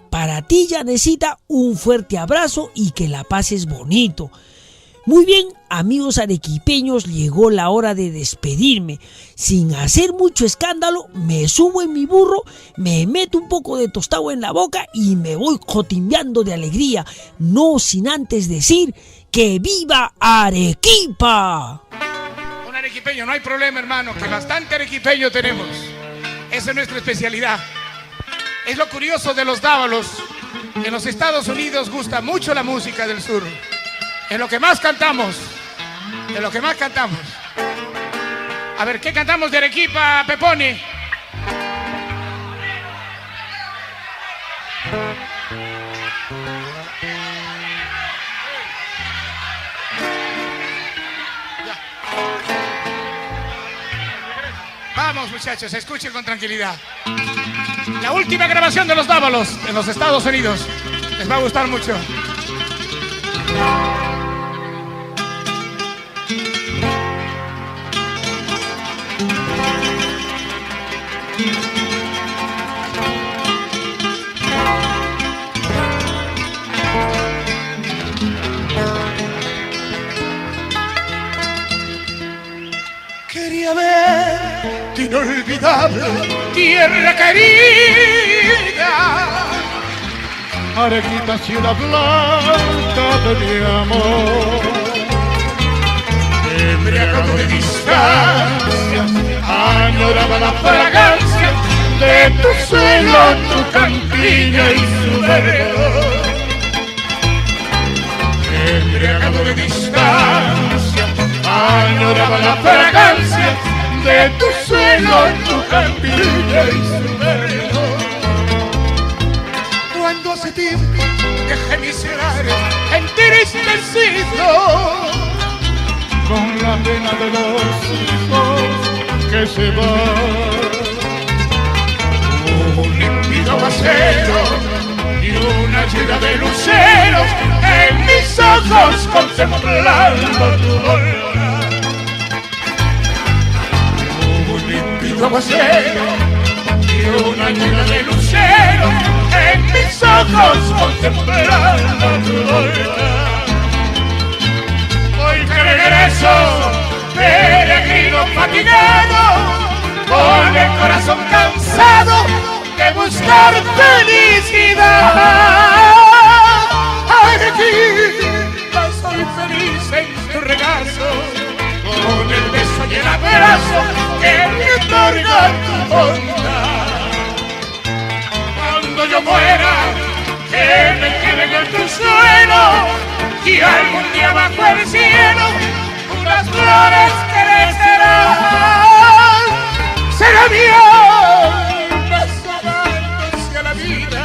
Para ti, Janecita, un fuerte abrazo y que la pases bonito. Muy bien, amigos arequipeños, llegó la hora de despedirme. Sin hacer mucho escándalo, me subo en mi burro, me meto un poco de tostado en la boca y me voy jotimbeando de alegría, no sin antes decir que ¡viva Arequipa! Un arequipeño, no hay problema, hermano, que bastante arequipeño tenemos. Esa es nuestra especialidad. Es lo curioso de los dávalos. En los Estados Unidos gusta mucho la música del sur. Es lo que más cantamos. Es lo que más cantamos. A ver, ¿qué cantamos de Arequipa, Peponi? Vamos, muchachos, escuchen con tranquilidad. La última grabación de los dávalos en los Estados Unidos. Les va a gustar mucho. Quería ver tu inolvidable tierra querida, Arequipa, ciudad blanca de mi amor. Embriagado de distancia, añoraba la fragancia de tu suelo, tu campiña y su verdor. Embriagado de distancia, añoraba la fragancia de tu suelo, tu campiña y su verdor. Cuando hace tiempo dejé mis lares entristecido, con la pena de los hijos que se van. Un límpido aguacero y una lluvia de luceros en mis ojos contemplando tu dolor. Un límpido aguacero y una lluvia de luceros en mis ojos contemplando tu dolor. Hoy que regreso, peregrino fatigado, con el corazón cansado de buscar felicidad. Arequipa, soy feliz en tu regazo, con el beso y el abrazo que me otorga tu bondad. Cuando yo muera, que me queden en tu suelo, y algún día bajo el cielo unas flores crecerán. Será mi alma asomándose a la vida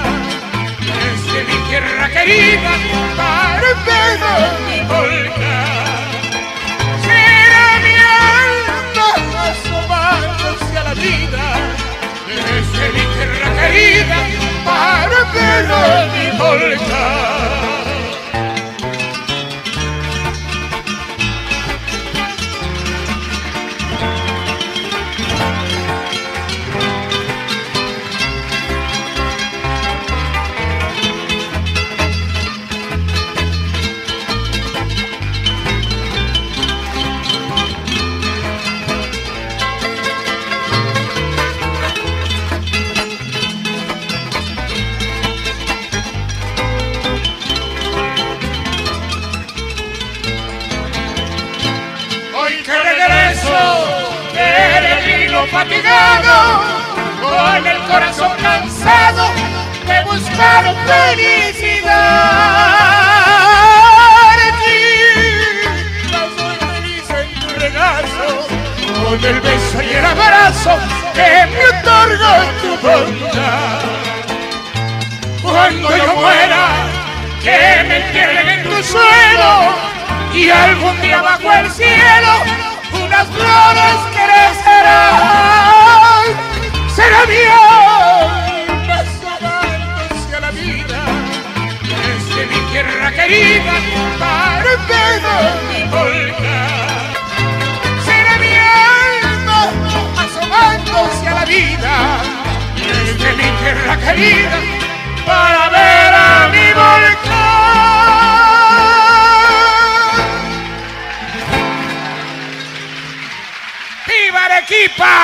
desde mi tierra querida para ver mi volcán. Será mi alma asomándose a la vida desde mi tierra querida para ver mi volcán. Fatigado, con el corazón cansado de buscar felicidad. Arequipa, soy feliz en tu regazo, con el beso y el abrazo que me otorga tu bondad. Cuando yo muera, que me entierren en tu suelo, y algún día bajo el cielo las flores crecerán. Será mi alma asomándose a la vida desde mi tierra querida para ver mi volcán. Será mi alma asomándose a la vida desde mi tierra querida para ver a mi volcán. ¡Viva Arequipa!